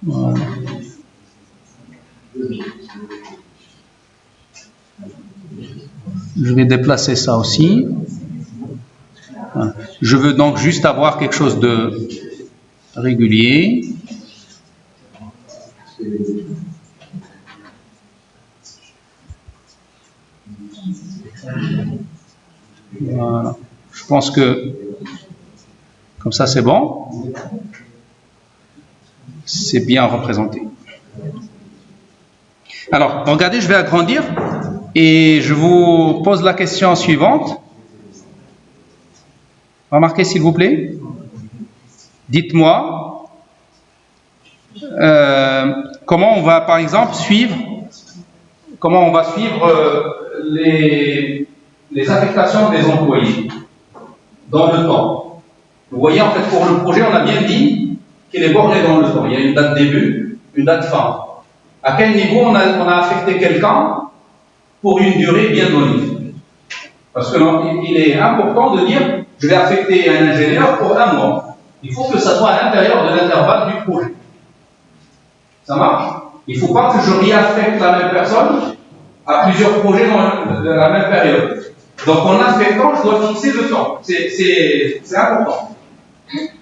Voilà. Je vais déplacer ça aussi. Voilà. Je veux donc juste avoir quelque chose de régulier. Voilà. Je pense que comme ça c'est bon. C'est bien représenté. Alors, regardez, je vais agrandir et je vous pose la question suivante. Remarquez s'il vous plaît. Dites-moi comment on va par exemple suivre les affectations des employés dans le temps. Vous voyez, en fait, pour le projet, on a bien dit qu'il est borné dans le temps. Il y a une date début, une date fin. À quel niveau on a affecté quelqu'un pour une durée bien donnée? Parce qu'il est important de dire, je vais affecter un ingénieur pour 1 mois. Il faut que ça soit à l'intérieur de l'intervalle du projet. Ça marche? Il ne faut pas que je réaffecte la même personne à plusieurs projets dans la même période. Donc en affectant, je dois fixer le temps. C'est important.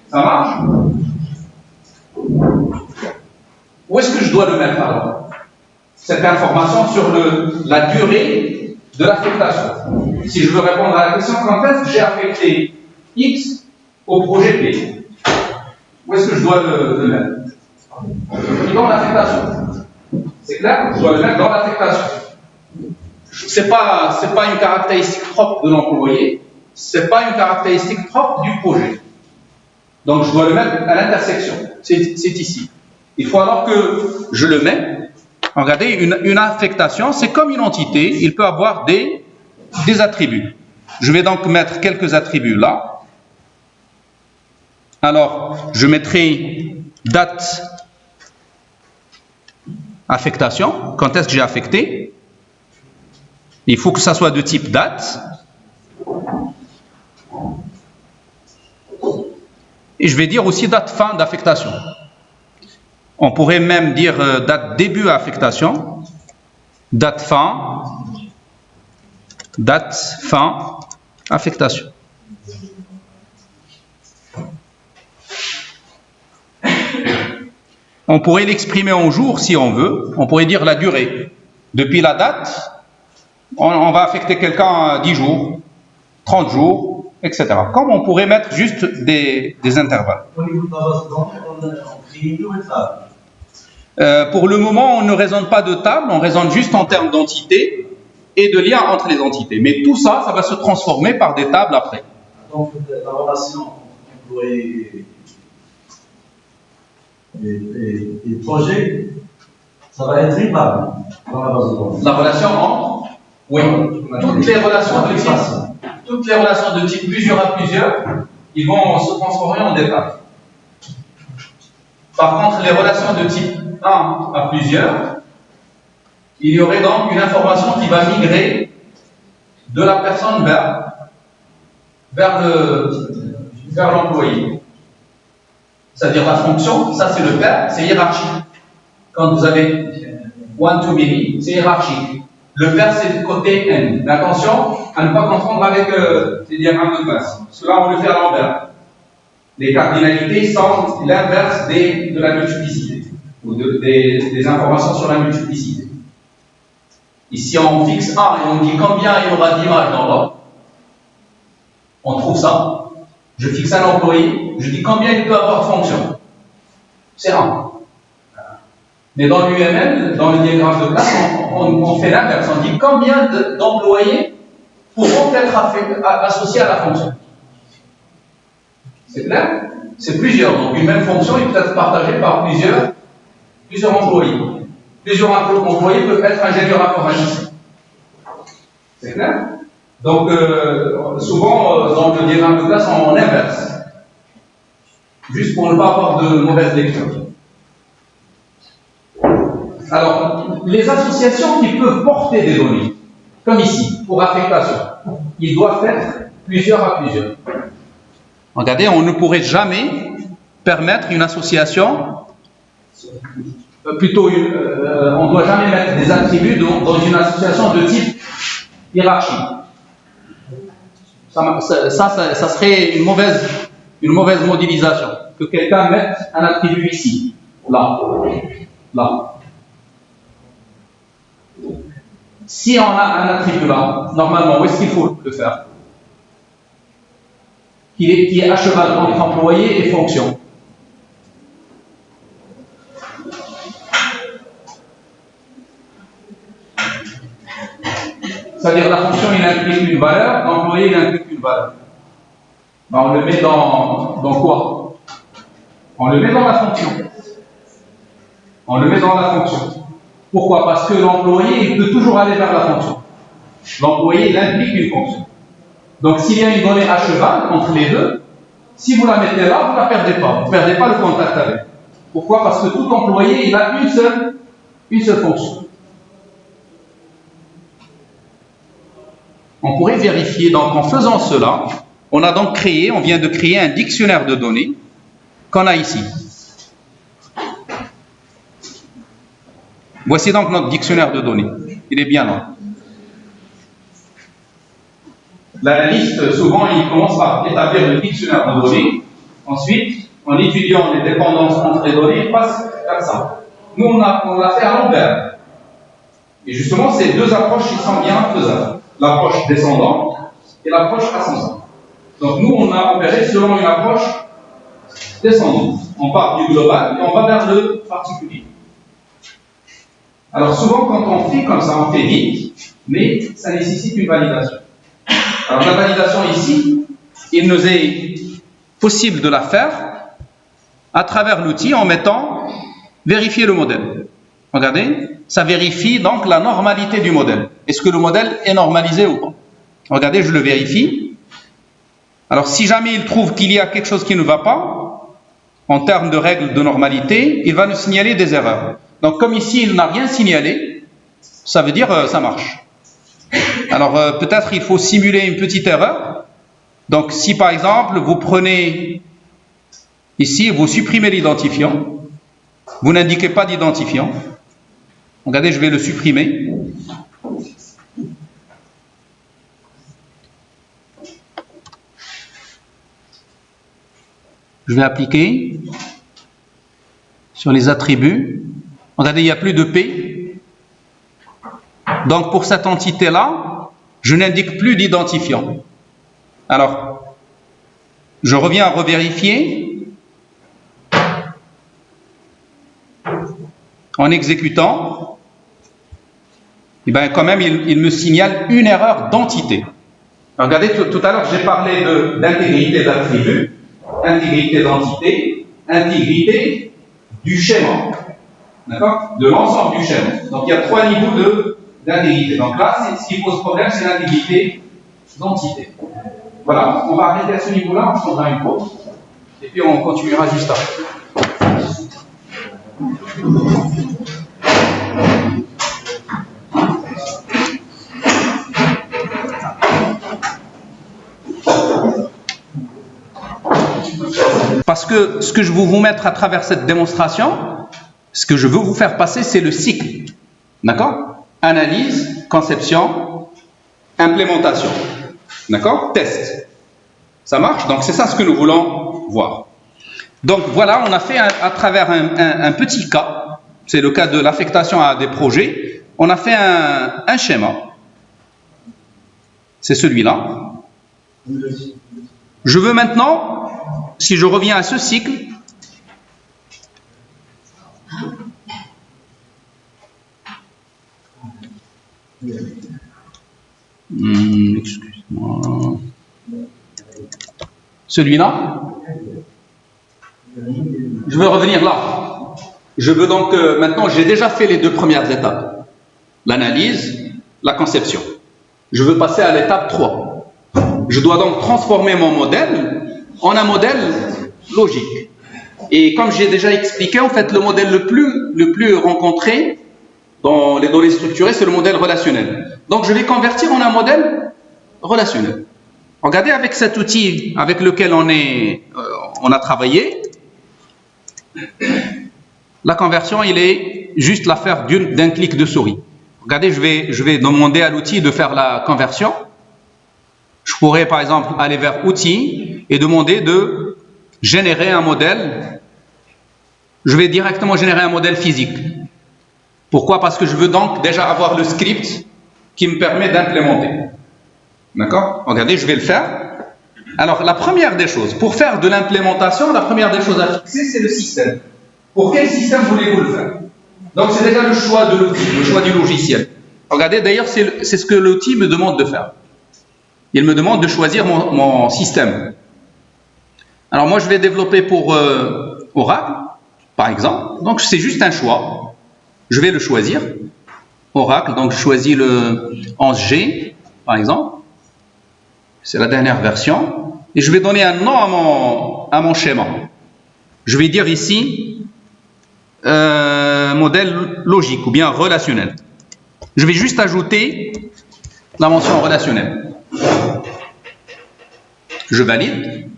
Ça marche? Où est-ce que je dois le mettre alors? Cette information sur la durée de l'affectation. Si je veux répondre à la question, quand est-ce que j'ai affecté X au projet B? Où est-ce que je dois le mettre? Dans l'affectation. C'est clair? Je dois le mettre dans l'affectation. c'est pas une caractéristique propre de l'employé, c'est pas une caractéristique propre du projet. Donc je dois le mettre à l'intersection, c'est ici. Il faut alors que je le mets. Regardez, une affectation, c'est comme une entité, il peut avoir des attributs. Je vais donc mettre quelques attributs là. Alors, je mettrai date affectation. Quand est-ce que j'ai affecté? Il faut que ça soit de type date. Et je vais dire aussi date fin d'affectation. On pourrait même dire date début affectation, date fin affectation. On pourrait l'exprimer en jours si on veut. On pourrait dire la durée. Depuis la date, on va affecter quelqu'un 10 jours, 30 jours, etc. Comme on pourrait mettre juste des intervalles. Au niveau de la base de données, on crée une table. Pour le moment, on ne raisonne pas de table, on raisonne juste en termes d'entités et de liens entre les entités. Mais tout ça, ça va se transformer par des tables après. Donc, la relation employé et projet, ça va être rival dans la base de données. La relation entre, oui, toutes les relations de type plusieurs à plusieurs, ils vont se transformer en des tables. Par contre, les relations de type 1 à plusieurs, il y aurait donc une information qui va migrer de la personne vers l'employé. C'est-à-dire la fonction, ça c'est le père, c'est hiérarchique. Quand vous avez one to many, c'est hiérarchique. Le père c'est le côté n. Mais attention à ne pas confondre avec les diagrammes de classe. Parce que là on le fait à l'envers. Les cardinalités sont l'inverse de la multiplicité, ou des informations sur la multiplicité. Ici, on fixe 1 et on dit combien il y aura d'images dans l'ordre. On trouve ça. Je fixe un employé, je dis combien il peut avoir de fonctions. C'est 1. Mais dans l'UML, dans le diagramme de classe, on fait l'inverse. On dit combien d'employés pourront être associés à la fonction. C'est clair? C'est plusieurs. Donc une même fonction il peut être partagée par plusieurs employés. Plusieurs employés peuvent être ingénieurs informaticiens. C'est clair? Donc souvent dans le diagramme de classe on inverse. Juste pour ne pas avoir de mauvaise lecture. Alors, les associations qui peuvent porter des données, comme ici, pour affectation, ils doivent être plusieurs à plusieurs. Regardez, on ne pourrait jamais permettre une association, on ne doit jamais mettre des attributs dans une association de type hiérarchie. Ça serait une mauvaise modélisation. Que quelqu'un mette un attribut ici, là. Si on a un attribut là, normalement, où est-ce qu'il faut le faire? Qui est à cheval entre employé et fonction. C'est-à-dire la fonction il implique une valeur, l'employé il implique une valeur. Ben, on le met dans quoi? On le met dans la fonction. Pourquoi? Parce que l'employé il peut toujours aller vers la fonction. L'employé il implique une fonction. Donc s'il y a une donnée à cheval entre les deux, si vous la mettez là, vous ne la perdez pas. Vous ne perdez pas le contact avec. Pourquoi? Parce que tout employé, il a une seule fonction. On pourrait vérifier, donc en faisant cela, on vient de créer un dictionnaire de données qu'on a ici. Voici donc notre dictionnaire de données. Il est bien là. La liste, souvent, il commence par établir le dictionnaire de données. Ensuite, en étudiant les dépendances entre les données, il passe comme ça. Nous, on l'a fait à l'envers. Et justement, ces deux approches qui sont bien faisables. L'approche descendante et l'approche ascendante. Donc, nous, on a opéré selon une approche descendante. On part du global et on va vers le particulier. Alors, souvent, quand on fait comme ça, on fait vite. mais ça nécessite une validation. Alors la validation ici, il nous est possible de la faire à travers l'outil en mettant vérifier le modèle. Regardez, ça vérifie donc la normalité du modèle. Est-ce que le modèle est normalisé ou pas? Regardez, je le vérifie. Alors si jamais il trouve qu'il y a quelque chose qui ne va pas, en termes de règles de normalité, il va nous signaler des erreurs. Donc comme ici il n'a rien signalé, ça veut dire ça marche. Alors peut-être il faut simuler une petite erreur. Donc si par exemple vous prenez ici, vous supprimez l'identifiant, vous n'indiquez pas d'identifiant. Regardez, je vais le supprimer. Je vais appliquer sur les attributs. Regardez, il n'y a plus de P. Donc pour cette entité-là, je n'indique plus d'identifiant. Alors, je reviens à revérifier en exécutant. Et bien quand même, il me signale une erreur d'entité. Regardez, tout à l'heure, j'ai parlé d'intégrité d'attribut, intégrité d'entité, intégrité du schéma. D'accord? De l'ensemble du schéma. Donc il y a 3 niveaux d'intégrité. Donc là, ce qui pose problème, c'est l'intégrité d'entité. Voilà, on va arrêter à ce niveau-là, on prendra une pause, et puis on continuera juste après. Parce que ce que je veux vous mettre à travers cette démonstration, ce que je veux vous faire passer, c'est le cycle. D'accord? Analyse, conception, implémentation. D'accord? Test. Ça marche? Donc c'est ça ce que nous voulons voir. Donc voilà, on a fait à travers un petit cas, c'est le cas de l'affectation à des projets, on a fait un schéma. C'est celui-là. Je veux maintenant, si je reviens à ce cycle, excuse-moi, celui-là, je veux revenir là. Je veux donc, maintenant, j'ai déjà fait les 2 premières étapes, l'analyse, la conception. Je veux passer à l'étape 3. Je dois donc transformer mon modèle en un modèle logique. Et comme j'ai déjà expliqué, en fait, le modèle le plus rencontré dans les données structurées, c'est le modèle relationnel. Donc, je vais convertir en un modèle relationnel. Regardez avec cet outil avec lequel on a travaillé, la conversion, il est juste l'affaire d'un clic de souris. Regardez, je vais demander à l'outil de faire la conversion. Je pourrais par exemple aller vers outils et demander de générer un modèle. Je vais directement générer un modèle physique. Pourquoi? Parce que je veux donc déjà avoir le script qui me permet d'implémenter. D'accord? Regardez, je vais le faire. Alors, la première des choses, pour faire de l'implémentation, la première des choses à fixer, c'est le système. Pour quel système voulez-vous le faire? Donc, c'est déjà le choix de l'outil, le choix du logiciel. Regardez, d'ailleurs, c'est ce que l'outil me demande de faire. Il me demande de choisir mon système. Alors, moi, je vais développer pour Oracle, par exemple. Donc, c'est juste un choix. Je vais le choisir. Oracle, donc je choisis le 11G, par exemple. C'est la dernière version. Et je vais donner un nom à mon schéma. Je vais dire ici modèle logique ou bien relationnel. Je vais juste ajouter la mention relationnelle. Je valide.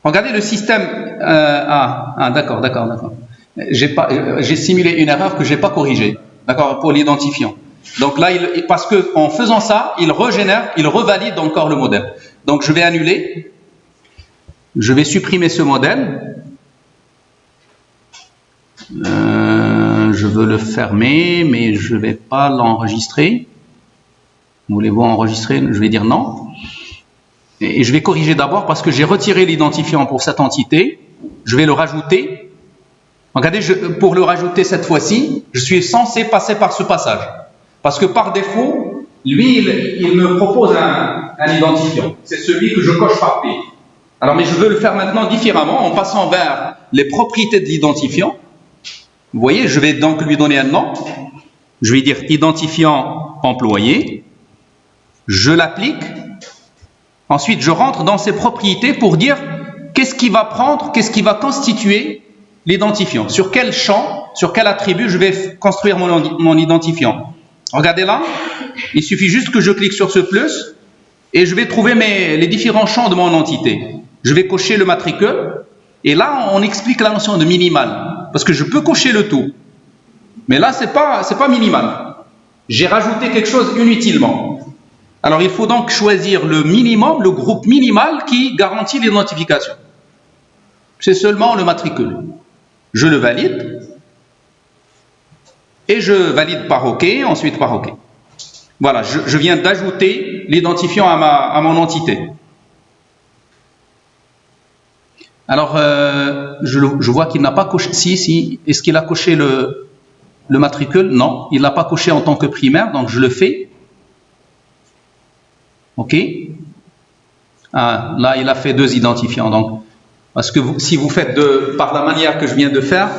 Regardez le système. D'accord. J'ai simulé une erreur que je n'ai pas corrigée. D'accord, pour l'identifiant. Donc là, parce qu'en faisant ça, il régénère, il revalide encore le modèle. Donc je vais annuler. Je vais supprimer ce modèle. Je veux le fermer, mais je ne vais pas l'enregistrer. Voulez-vous enregistrer? Je vais dire non. Et je vais corriger d'abord parce que j'ai retiré l'identifiant pour cette entité. Je vais le rajouter. Regardez, pour le rajouter cette fois-ci, je suis censé passer par ce passage. Parce que par défaut, lui, il me propose un identifiant. C'est celui que je coche par P. Alors, mais je veux le faire maintenant différemment, en passant vers les propriétés de l'identifiant. Vous voyez, je vais donc lui donner un nom. Je vais dire identifiant employé. Je l'applique. Ensuite, je rentre dans ses propriétés pour dire qu'est-ce qui va prendre, qu'est-ce qui va constituer l'identifiant. Sur quel champ, sur quel attribut je vais construire mon identifiant. Regardez là, il suffit juste que je clique sur ce plus et je vais trouver les différents champs de mon entité. Je vais cocher le matricule et là, on explique la notion de minimal. Parce que je peux cocher le tout. Mais là, c'est pas minimal. J'ai rajouté quelque chose inutilement. Alors, il faut donc choisir le minimum, le groupe minimal qui garantit l'identification. C'est seulement le matricule. Je le valide. Et je valide par OK, ensuite par OK. Voilà, je viens d'ajouter l'identifiant à mon entité. Alors, je vois qu'il n'a pas coché. Si. Est-ce qu'il a coché le matricule? Non, il ne l'a pas coché en tant que primaire, donc je le fais. OK. Ah, là, il a fait 2 identifiants. Donc, parce que si vous faites par la manière que je viens de faire,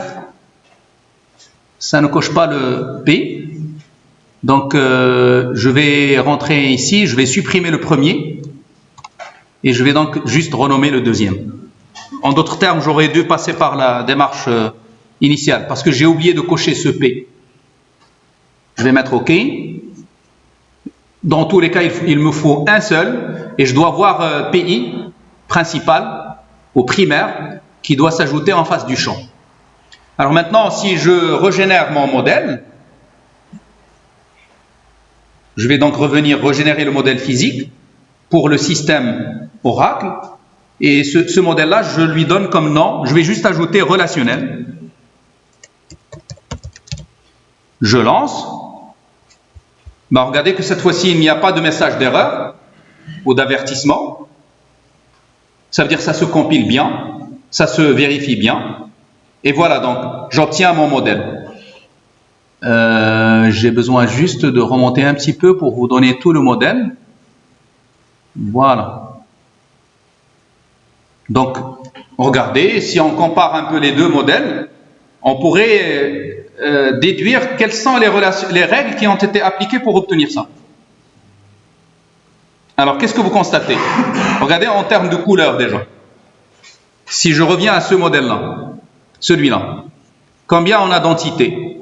ça ne coche pas le P. Donc, je vais rentrer ici, je vais supprimer le premier et je vais donc juste renommer le deuxième. En d'autres termes, j'aurais dû passer par la démarche initiale parce que j'ai oublié de cocher ce P. Je vais mettre OK. Dans tous les cas, il me faut un seul et je dois voir PI principal ou primaire qui doit s'ajouter en face du champ. Alors maintenant, si je régénère mon modèle, je vais donc régénérer le modèle physique pour le système Oracle. Et ce modèle-là, je lui donne comme nom, je vais juste ajouter relationnel. Je lance. Ben, regardez que cette fois-ci, il n'y a pas de message d'erreur ou d'avertissement. Ça veut dire que ça se compile bien, ça se vérifie bien. Et voilà, donc, j'obtiens mon modèle. J'ai besoin juste de remonter un petit peu pour vous donner tout le modèle. Voilà. Donc, regardez, si on compare un peu les deux modèles, on pourrait déduire quelles sont les règles qui ont été appliquées pour obtenir ça. Alors, qu'est-ce que vous constatez? Regardez en termes de couleur déjà. Si je reviens à ce modèle-là, celui-là, combien on a d'entités?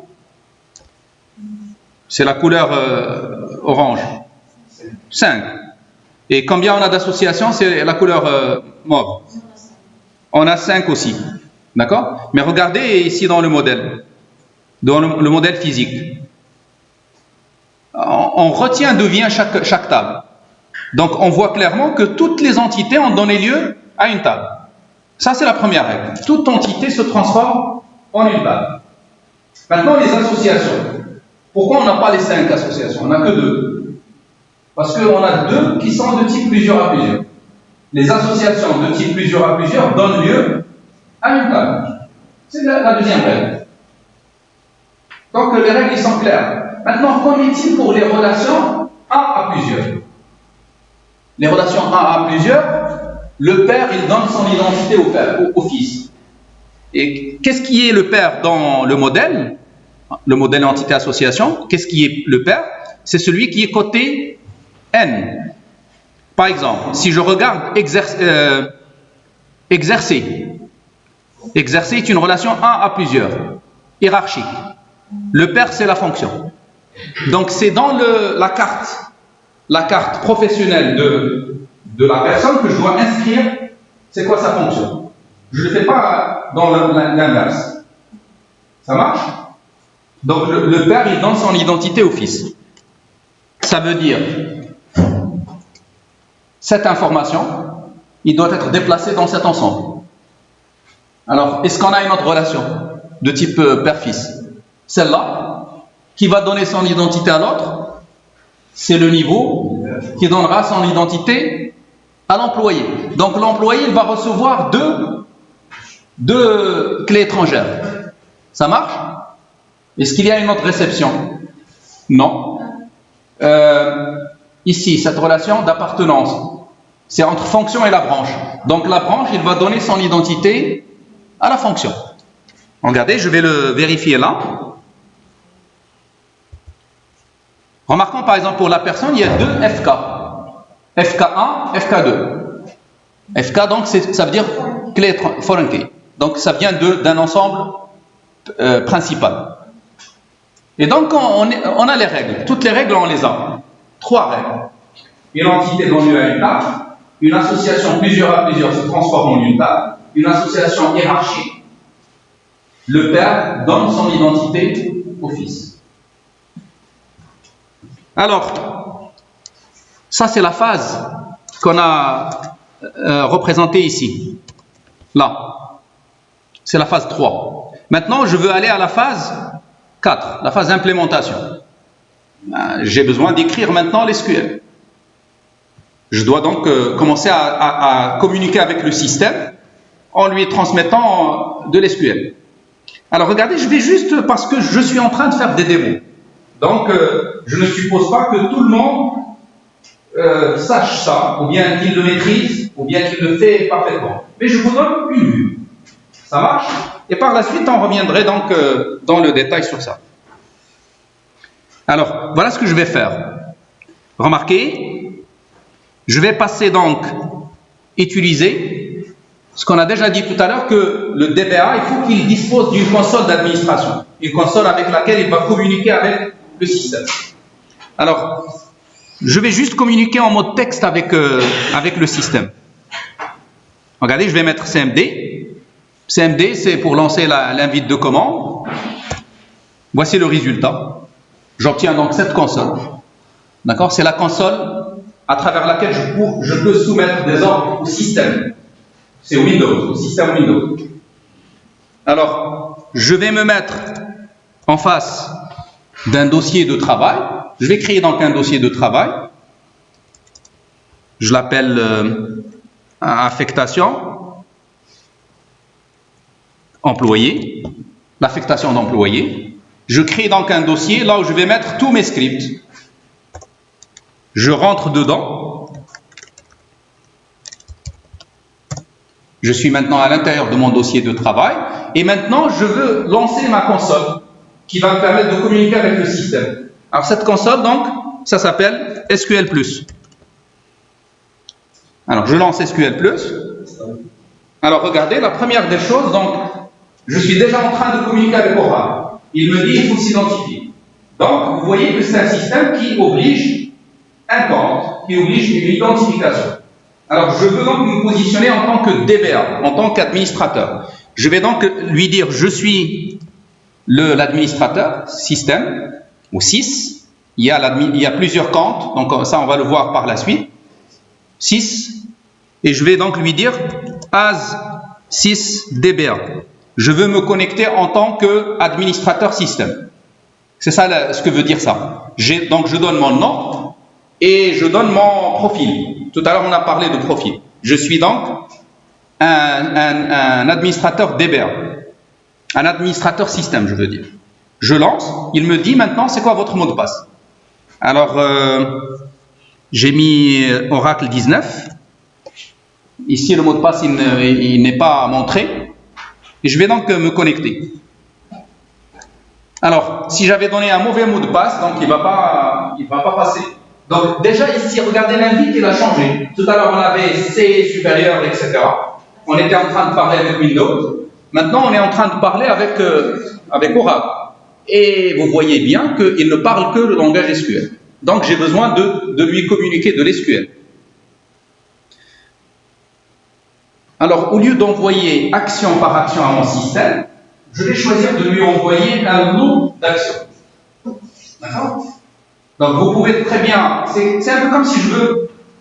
C'est la couleur orange. 5. Et combien on a d'associations? C'est la couleur mauve. On a 5 aussi. D'accord? Mais regardez ici dans le modèle. Dans le modèle physique. On retient d'où vient chaque table. Donc on voit clairement que toutes les entités ont donné lieu à une table. Ça c'est la première règle. Toute entité se transforme en une table. Maintenant les associations. Pourquoi on n'a pas les 5 associations? On n'a que 2. Parce qu'on a 2 qui sont de type plusieurs à plusieurs. Les associations de type plusieurs à plusieurs donnent lieu à une table. C'est la deuxième règle. Donc les règles sont claires. Maintenant, qu'en est-il pour les relations A à plusieurs? Les relations A à plusieurs, le père, il donne son identité au fils. Et qu'est-ce qui est le père dans le modèle entité-association? Qu'est-ce qui est le père? C'est celui qui est coté N. Par exemple, si je regarde exercer. Exercer est une relation A à plusieurs, hiérarchique. Le père, c'est la fonction. Donc, c'est dans la carte professionnelle de la personne que je dois inscrire c'est quoi sa fonction. Je ne le fais pas dans l'inverse. Ça marche? Donc, le père, il donne son identité au fils. Ça veut dire, cette information, il doit être déplacé dans cet ensemble. Alors, est-ce qu'on a une autre relation de type père-fils? Celle-là, qui va donner son identité à l'autre, c'est le niveau qui donnera son identité à l'employé. Donc l'employé, il va recevoir deux clés étrangères. Ça marche? Est-ce qu'il y a une autre réception? Non. Ici, cette relation d'appartenance, c'est entre fonction et la branche. Donc la branche, il va donner son identité à la fonction. Regardez, je vais le vérifier là. Remarquons par exemple pour la personne, il y a deux FK. FK1, FK2. FK, donc, ça veut dire clé foreign key. Donc, ça vient d'un ensemble principal. Et donc, on a les règles. Toutes les règles, on les a. 3 règles. Une entité donnée à une table, une association plusieurs à plusieurs se transforme en une table, une association hiérarchique. Le père donne son identité au fils. Alors, ça c'est la phase qu'on a représentée ici. Là. C'est la phase 3. Maintenant, je veux aller à la phase 4, la phase d'implémentation. J'ai besoin d'écrire maintenant l'SQL. Je dois donc commencer à communiquer avec le système en lui transmettant de l'SQL. Alors regardez, je vais juste parce que je suis en train de faire des démos. Donc je ne suppose pas que tout le monde sache ça, ou bien qu'il le maîtrise, ou bien qu'il le fait parfaitement. Mais je vous donne une vue. Ça marche? Et par la suite, on reviendrait donc dans le détail sur ça. Alors, voilà ce que je vais faire. Remarquez, je vais passer donc, utiliser ce qu'on a déjà dit tout à l'heure, que le DBA, il faut qu'il dispose d'une console d'administration, une console avec laquelle il va communiquer avec le système. Alors, je vais juste communiquer en mode texte avec le système. Regardez, je vais mettre CMD. CMD, c'est pour lancer l'invite de commande. Voici le résultat. J'obtiens donc cette console. D'accord? C'est la console à travers laquelle je peux soumettre des ordres au système. C'est Windows, au système Windows. Alors, je vais me mettre en face d'un dossier de travail. Je vais créer donc un dossier de travail. Je l'appelle affectation employé, l'affectation d'employé. Je crée donc un dossier là où je vais mettre tous mes scripts. Je rentre dedans. Je suis maintenant à l'intérieur de mon dossier de travail. Et maintenant, je veux lancer ma console qui va me permettre de communiquer avec le système. Alors, cette console, donc, ça s'appelle SQL+. Alors, je lance SQL+. Alors, regardez, la première des choses, donc, je suis déjà en train de communiquer avec Oracle. Il me dit qu'il faut s'identifier. Donc, vous voyez que c'est un système qui oblige un compte, qui oblige une identification. Alors, je veux donc me positionner en tant que DBA, en tant qu'administrateur. Je vais donc lui dire, je suis l'administrateur, système, ou 6. Il y a plusieurs comptes, donc ça, on va le voir par la suite. 6. Et je vais donc lui dire, as 6 DBA. Je veux me connecter en tant qu'administrateur système. C'est ça ce que veut dire ça. Donc je donne mon nom et je donne mon profil. Tout à l'heure on a parlé de profil. Je suis donc un administrateur DBA. Un administrateur système, je veux dire. Je lance, il me dit maintenant c'est quoi votre mot de passe. Alors j'ai mis Oracle 19. Ici le mot de passe il n'est pas montré. Et je vais donc me connecter. Alors, si j'avais donné un mauvais mot de passe, donc il va pas passer. Donc déjà ici, regardez l'invite, il a changé. Tout à l'heure on avait C supérieur, etc. On était en train de parler avec Windows. Maintenant on est en train de parler avec Oracle. Et vous voyez bien qu'il ne parle que le langage SQL. Donc j'ai besoin de lui communiquer de l'SQL. Alors, au lieu d'envoyer action par action à mon système, je vais choisir de lui envoyer un lot d'actions. D'accord? Donc, vous pouvez très bien, c'est un peu comme si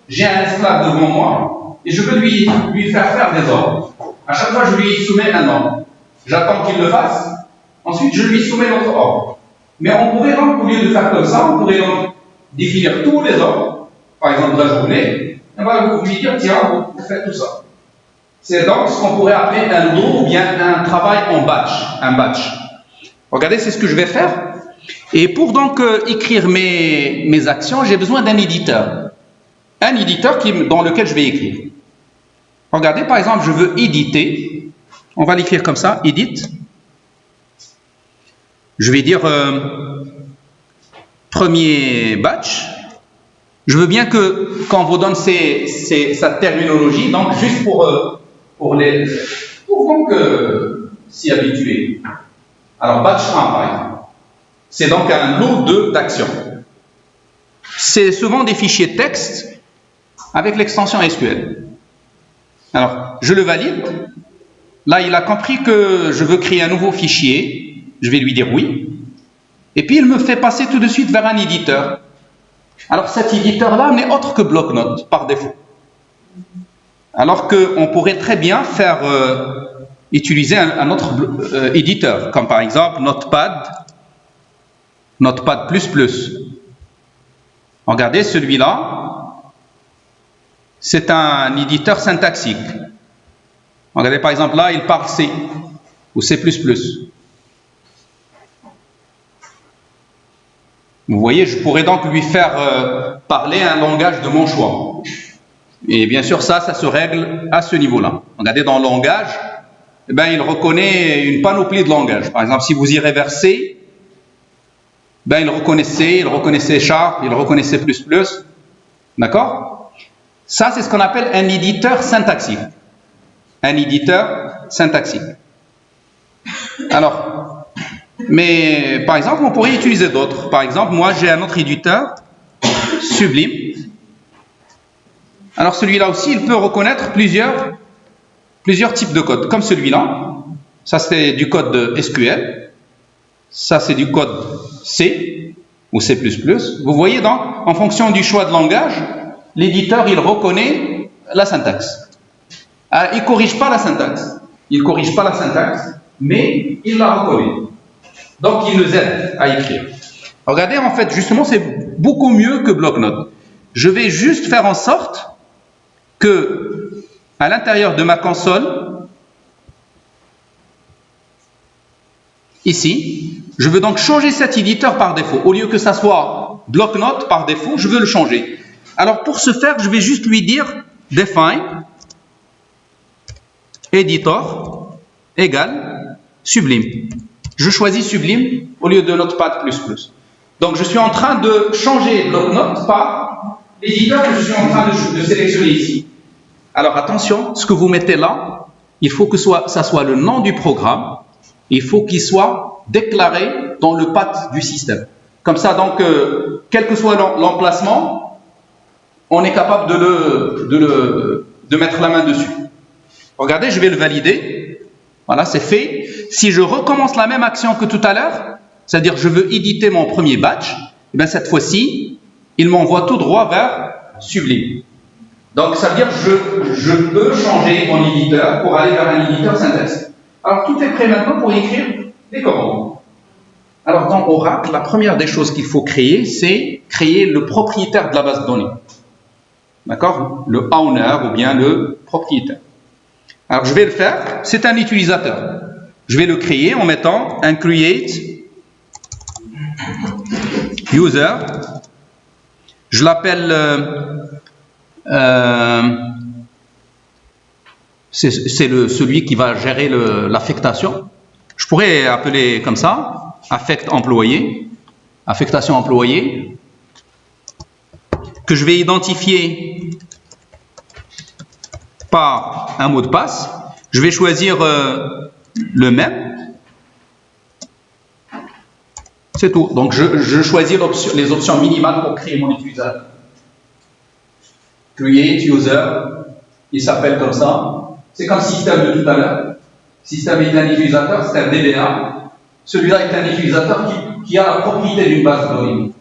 j'ai un esclave devant moi, et je veux lui faire des ordres. À chaque fois, je lui soumets un ordre. J'attends qu'il le fasse, ensuite je lui soumets l'autre ordre. Mais on pourrait donc, au lieu de faire comme ça, on pourrait donc définir tous les ordres, par exemple la journée, et voilà, vous lui dire, tiens, vous faites tout ça. C'est donc ce qu'on pourrait appeler un lot ou bien un travail en batch, un batch. Regardez, c'est ce que je vais faire. Et pour donc écrire mes actions, j'ai besoin d'un éditeur. Un éditeur dans lequel je vais écrire. Regardez, par exemple, je veux éditer. On va l'écrire comme ça, edit. Je vais dire premier batch. Je veux bien que quand on vous donne sa terminologie, donc juste pour donc s'y habituer. Alors batch 1 par exemple, c'est donc un lot d'actions. C'est souvent des fichiers texte avec l'extension SQL. Alors je le valide. Là il a compris que je veux créer un nouveau fichier. Je vais lui dire oui. Et puis il me fait passer tout de suite vers un éditeur. Alors cet éditeur-là n'est autre que bloc-notes par défaut. Alors qu'on pourrait très bien faire utiliser un autre éditeur, comme par exemple Notepad++. Regardez, celui-là, c'est un éditeur syntaxique. Regardez, par exemple, là, il parle C ou C++. Vous voyez, je pourrais donc lui faire parler un langage de mon choix. Et bien sûr, ça se règle à ce niveau-là. Regardez, dans le langage, eh ben, il reconnaît une panoplie de langages. Par exemple, si vous irez vers C, ben, il reconnaît C, il reconnaît C#, il reconnaît C++. D'accord? Ça, c'est ce qu'on appelle un éditeur syntaxique. Un éditeur syntaxique. Alors, mais par exemple, on pourrait utiliser d'autres. Par exemple, moi, j'ai un autre éditeur, Sublime. Alors, celui-là aussi, il peut reconnaître plusieurs types de codes, comme celui-là. Ça, c'est du code de SQL. Ça, c'est du code C ou C++. Vous voyez donc, en fonction du choix de langage, l'éditeur, il reconnaît la syntaxe. Il ne corrige pas la syntaxe. Il ne corrige pas la syntaxe, mais il la reconnaît. Donc, il nous aide à écrire. Regardez, en fait, justement, c'est beaucoup mieux que bloc-notes. Je vais juste faire en sorte que, à l'intérieur de ma console, ici, je veux donc changer cet éditeur par défaut. Au lieu que ça soit bloc-notes par défaut, je veux le changer. Alors, pour ce faire, je vais juste lui dire define editor égale Sublime. Je choisis Sublime au lieu de Notepad++. Donc, je suis en train de changer bloc-notes par l'éditeur que je suis en train de sélectionner ici. Alors, attention, ce que vous mettez là, il faut que ça soit le nom du programme. Il faut qu'il soit déclaré dans le path du système. Comme ça, donc, quel que soit l'emplacement, on est capable de mettre la main dessus. Regardez, je vais le valider. Voilà, c'est fait. Si je recommence la même action que tout à l'heure, c'est-à-dire je veux éditer mon premier batch, et bien cette fois-ci, il m'envoie tout droit vers Sublime. Donc, ça veut dire que je peux changer mon éditeur pour aller vers un éditeur syntaxique. Alors, tout est prêt maintenant pour écrire des commandes. Alors, dans Oracle, la première des choses qu'il faut créer, c'est créer le propriétaire de la base de données. D'accord? Le owner ou bien le propriétaire. Alors, je vais le faire. C'est un utilisateur. Je vais le créer en mettant un create user. Je l'appelle c'est celui qui va gérer l'affectation. Je pourrais appeler comme ça, affectation employé, que je vais identifier par un mot de passe. Je vais choisir le même. C'est tout. Donc, je choisis les options minimales pour créer mon utilisateur. Create user, il s'appelle comme ça. C'est comme le système de tout à l'heure. Le système est un utilisateur, c'est un DBA. Celui-là est un utilisateur qui a la propriété d'une base de données.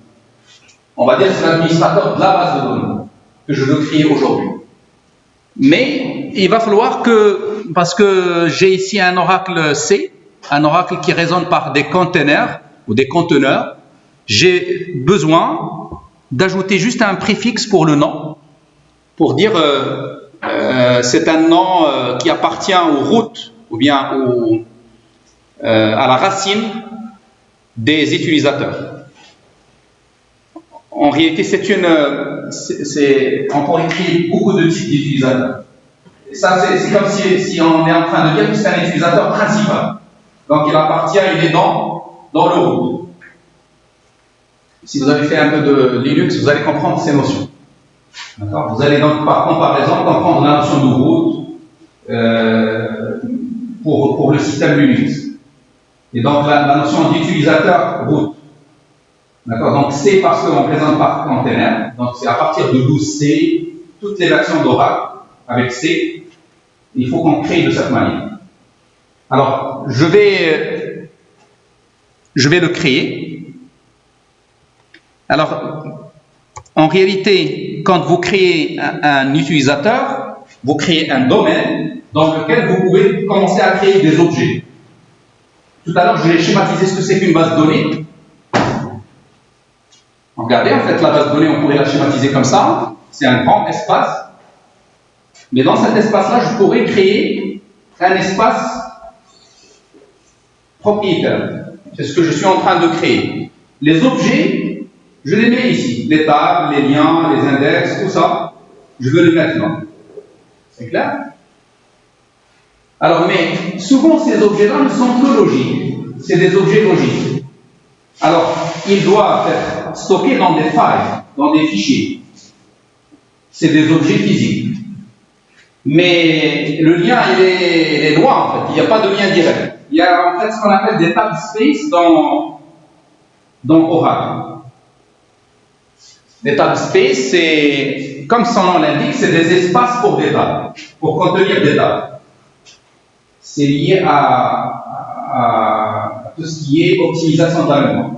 On va dire que c'est l'administrateur de la base de données que je veux créer aujourd'hui. Mais il va falloir que, parce que j'ai ici un oracle C, un oracle qui résonne par des containers ou des conteneurs, j'ai besoin d'ajouter juste un préfixe pour le nom, pour dire c'est un nom qui appartient aux routes ou bien à la racine des utilisateurs. En réalité, on pourrait créer beaucoup de types d'utilisateurs. Ça, c'est comme si on est en train de dire que c'est un utilisateur principal. Donc, il est dans le root. Si vous avez fait un peu de Linux, vous allez comprendre ces notions. D'accord? Vous allez donc, par comparaison, comprendre la notion de root pour le système Linux. Et donc, la notion d'utilisateur root. D'accord? Donc, C parce qu'on présente par container. Donc, c'est à partir de l'où C, toutes les actions d'Oracle avec C, il faut qu'on crée de cette manière. Alors, je vais le créer. Alors, en réalité, quand vous créez un utilisateur, vous créez un domaine dans lequel vous pouvez commencer à créer des objets. Tout à l'heure, je vais schématiser ce que c'est qu'une base de données. Regardez, en fait, la base de données, on pourrait la schématiser comme ça. C'est un grand espace. Mais dans cet espace-là, je pourrais créer un espace propriétaire. C'est ce que je suis en train de créer. Les objets, je les mets ici. Les tables, les liens, les index, tout ça. Je veux les mettre là. C'est clair? Alors, mais souvent, ces objets-là ne sont que logiques. C'est des objets logiques. Alors, ils doivent être stockés dans des files, dans des fichiers. C'est des objets physiques. Mais le lien, il est loin, en fait. Il n'y a pas de lien direct. Il y a en fait ce qu'on appelle des tab space dans Oracle. Les tab space, c'est, comme son nom l'indique, c'est des espaces pour des tables, pour contenir des tables. C'est lié à tout ce qui est optimisation de la mémoire.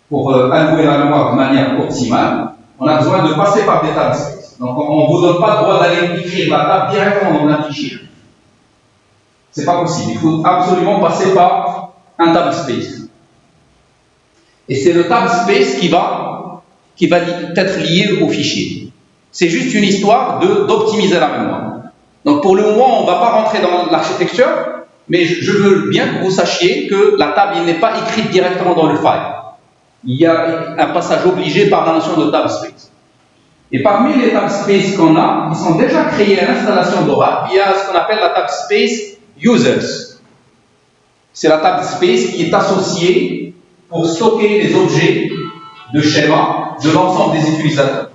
Pour allouer la mémoire de manière optimale, on a besoin de passer par des tab space. Donc, on ne vous donne pas le droit d'aller écrire la table directement dans un fichier. C'est pas possible. Il faut absolument passer par un tab space. Et c'est le tab space qui va être lié au fichier. C'est juste une histoire d'optimiser la mémoire. Donc, pour le moment, on ne va pas rentrer dans l'architecture, mais je veux bien que vous sachiez que la table n'est pas écrite directement dans le file. Il y a un passage obligé par la notion de tab space. Et parmi les tab space qu'on a, ils sont déjà créés à l'installation d'Oracle via ce qu'on appelle la tab space users. C'est la tab space qui est associée pour stocker les objets de schéma de l'ensemble des utilisateurs.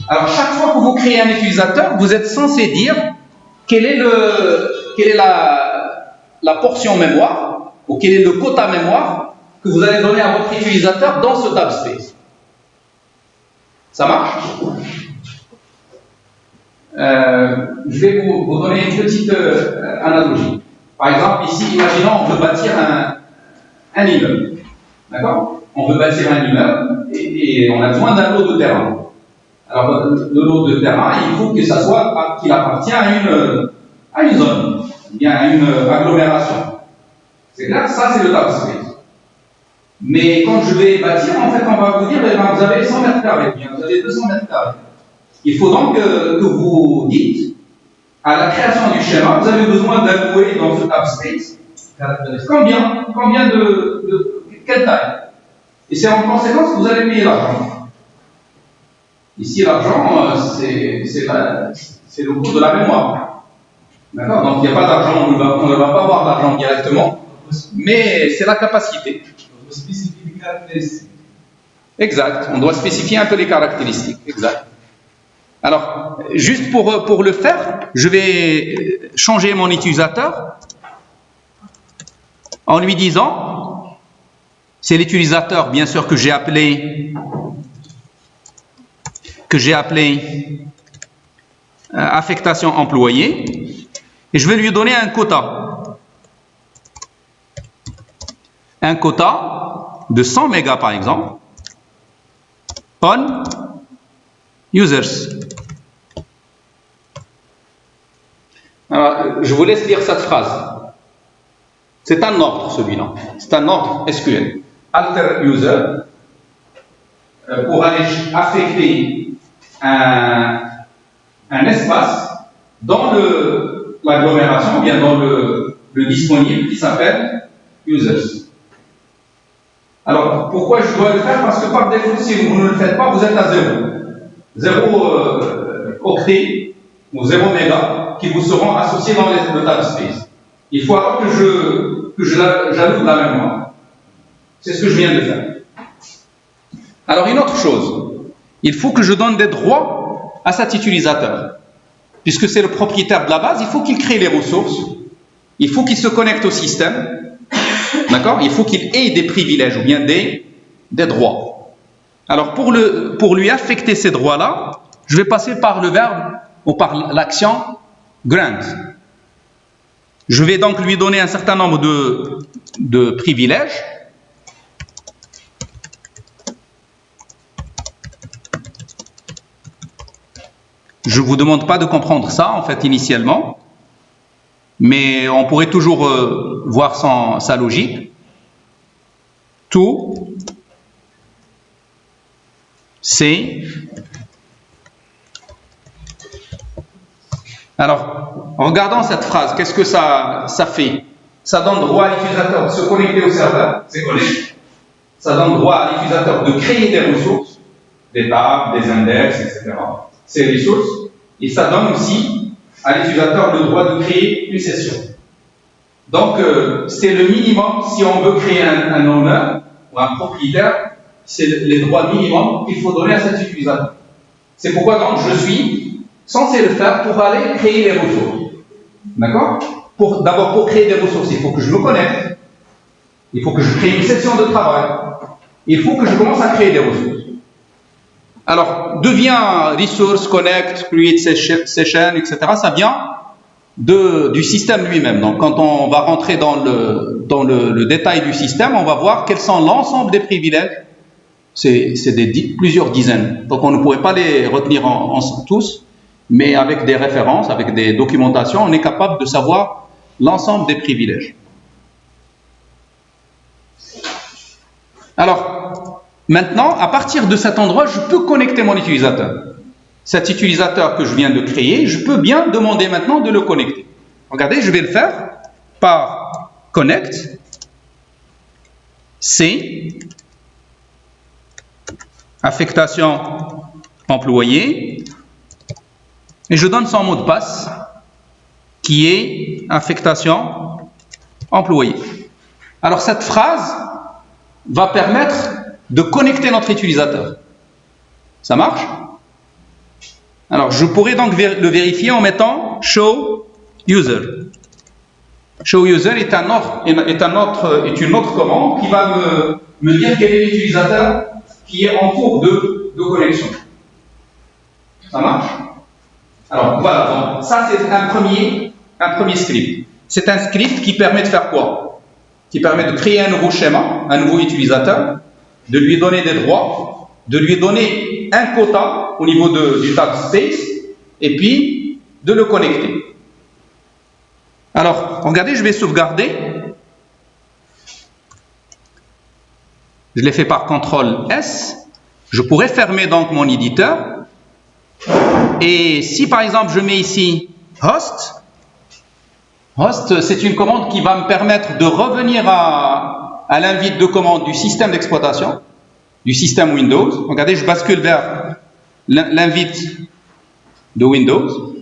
Alors, chaque fois que vous créez un utilisateur, vous êtes censé dire quelle est la portion mémoire ou quel est le quota mémoire que vous allez donner à votre utilisateur dans ce tab space. Ça marche? Je vais vous donner une petite analogie. Par exemple, ici, imaginons on veut bâtir un immeuble. D'accord? On veut bâtir un immeuble et on a besoin d'un lot de terrain. Alors, le lot de terrain, il faut que ça soit qu'il appartient à une zone, bien à une agglomération. C'est clair? Ça, c'est le tab space. Mais quand je vais bâtir, en fait, on va vous dire, eh bien, vous avez 100 mètres carrés, bien, vous avez 200 mètres carrés. Il faut donc que vous dites, à la création du schéma, vous avez besoin d'allouer dans ce tab space combien de quelle taille. Et c'est en conséquence que vous allez payer l'argent. Ici, l'argent, c'est le coût de la mémoire. D'accord? Donc, il n'y a pas d'argent, on ne va pas voir l'argent directement, mais c'est la capacité. Spécifier les caractéristiques. Exact, on doit spécifier un peu les caractéristiques. Exact. Alors, juste pour le faire, je vais changer mon utilisateur en lui disant, c'est l'utilisateur bien sûr que j'ai appelé affectation employée, et je vais lui donner un quota. Un quota de 100 mégas par exemple, on users. Alors, je vous laisse lire cette phrase. C'est un ordre celui-là. C'est un ordre SQL. Alter user pour aller affecter un espace dans l'agglomération, bien dans le disponible qui s'appelle users. Alors, pourquoi je dois le faire? Parce que par défaut, si vous ne le faites pas, vous êtes à 0 octet ou 0 méga qui vous seront associés dans le tab space. Il faut alors que j'ajoute la mémoire. C'est ce que je viens de faire. Alors, une autre chose, il faut que je donne des droits à cet utilisateur. Puisque c'est le propriétaire de la base, il faut qu'il crée les ressources, il faut qu'il se connecte au système, d'accord? Il faut qu'il ait des privilèges ou bien des droits. Alors, pour lui affecter ces droits-là, je vais passer par le verbe ou par l'action grant. Je vais donc lui donner un certain nombre de privilèges. Je ne vous demande pas de comprendre ça, en fait, initialement, mais on pourrait toujours voir sa logique. Tout, c'est... Alors, en regardant cette phrase, qu'est-ce que ça fait? Ça donne droit à l'utilisateur de se connecter au serveur, c'est connecté. Ça donne droit à l'utilisateur de créer des ressources, des tables, des index, etc. Ces ressources, et ça donne aussi à l'utilisateur le droit de créer une session. Donc, c'est le minimum, si on veut créer un owner ou un propriétaire, c'est les droits minimums qu'il faut donner à cet utilisateur. C'est pourquoi donc je suis censé le faire pour aller créer les ressources. D'accord? D'abord, pour créer des ressources, il faut que je me connecte, il faut que je crée une session de travail, il faut que je commence à créer des ressources. Alors, devient resource, connect, create session, etc. Ça vient du système lui-même. Donc, quand on va rentrer dans le détail du système, on va voir quels sont l'ensemble des privilèges. C'est plusieurs dizaines. Donc, on ne pourrait pas les retenir tous, mais avec des références, avec des documentations, on est capable de savoir l'ensemble des privilèges. Alors, maintenant, à partir de cet endroit, je peux connecter mon utilisateur. Cet utilisateur que je viens de créer, je peux bien demander maintenant de le connecter. Regardez, je vais le faire par connect, C, affectation employé, et je donne son mot de passe, qui est affectation employé. Alors, cette phrase va permettre de connecter notre utilisateur. Ça marche? Alors, je pourrais donc le vérifier en mettant show user. Show user est une autre commande qui va me dire quel est l'utilisateur qui est en cours de connexion. Ça marche? Alors, voilà. Donc, ça, c'est un premier script. C'est un script qui permet de faire quoi? Qui permet de créer un nouveau schéma, un nouveau utilisateur, de lui donner des droits, de lui donner un quota au niveau du tab space, et puis de le connecter. Alors, regardez, je vais sauvegarder. Je l'ai fait par CTRL S. Je pourrais fermer donc mon éditeur. Et si par exemple je mets ici host, c'est une commande qui va me permettre de revenir à l'invite de commande du système d'exploitation, du système Windows. Regardez, je bascule vers l'invite de Windows.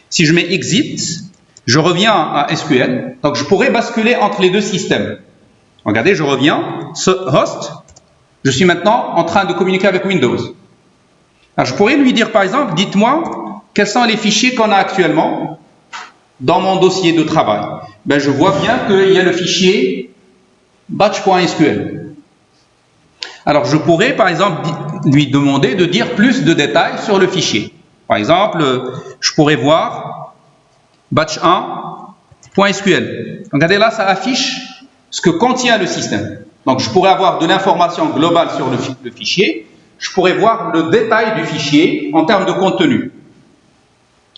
Si je mets exit, je reviens à SQL. Donc je pourrais basculer entre les deux systèmes. Regardez, je reviens, ce host, je suis maintenant en train de communiquer avec Windows. Alors je pourrais lui dire par exemple, dites-moi quels sont les fichiers qu'on a actuellement dans mon dossier de travail. Ben, je vois bien qu'il y a le fichier batch.sql. Alors je pourrais par exemple lui demander de dire plus de détails sur le fichier. Par exemple, je pourrais voir batch1.sql. Regardez là, ça affiche ce que contient le système. Donc je pourrais avoir de l'information globale sur le fichier. Je pourrais voir le détail du fichier en termes de contenu.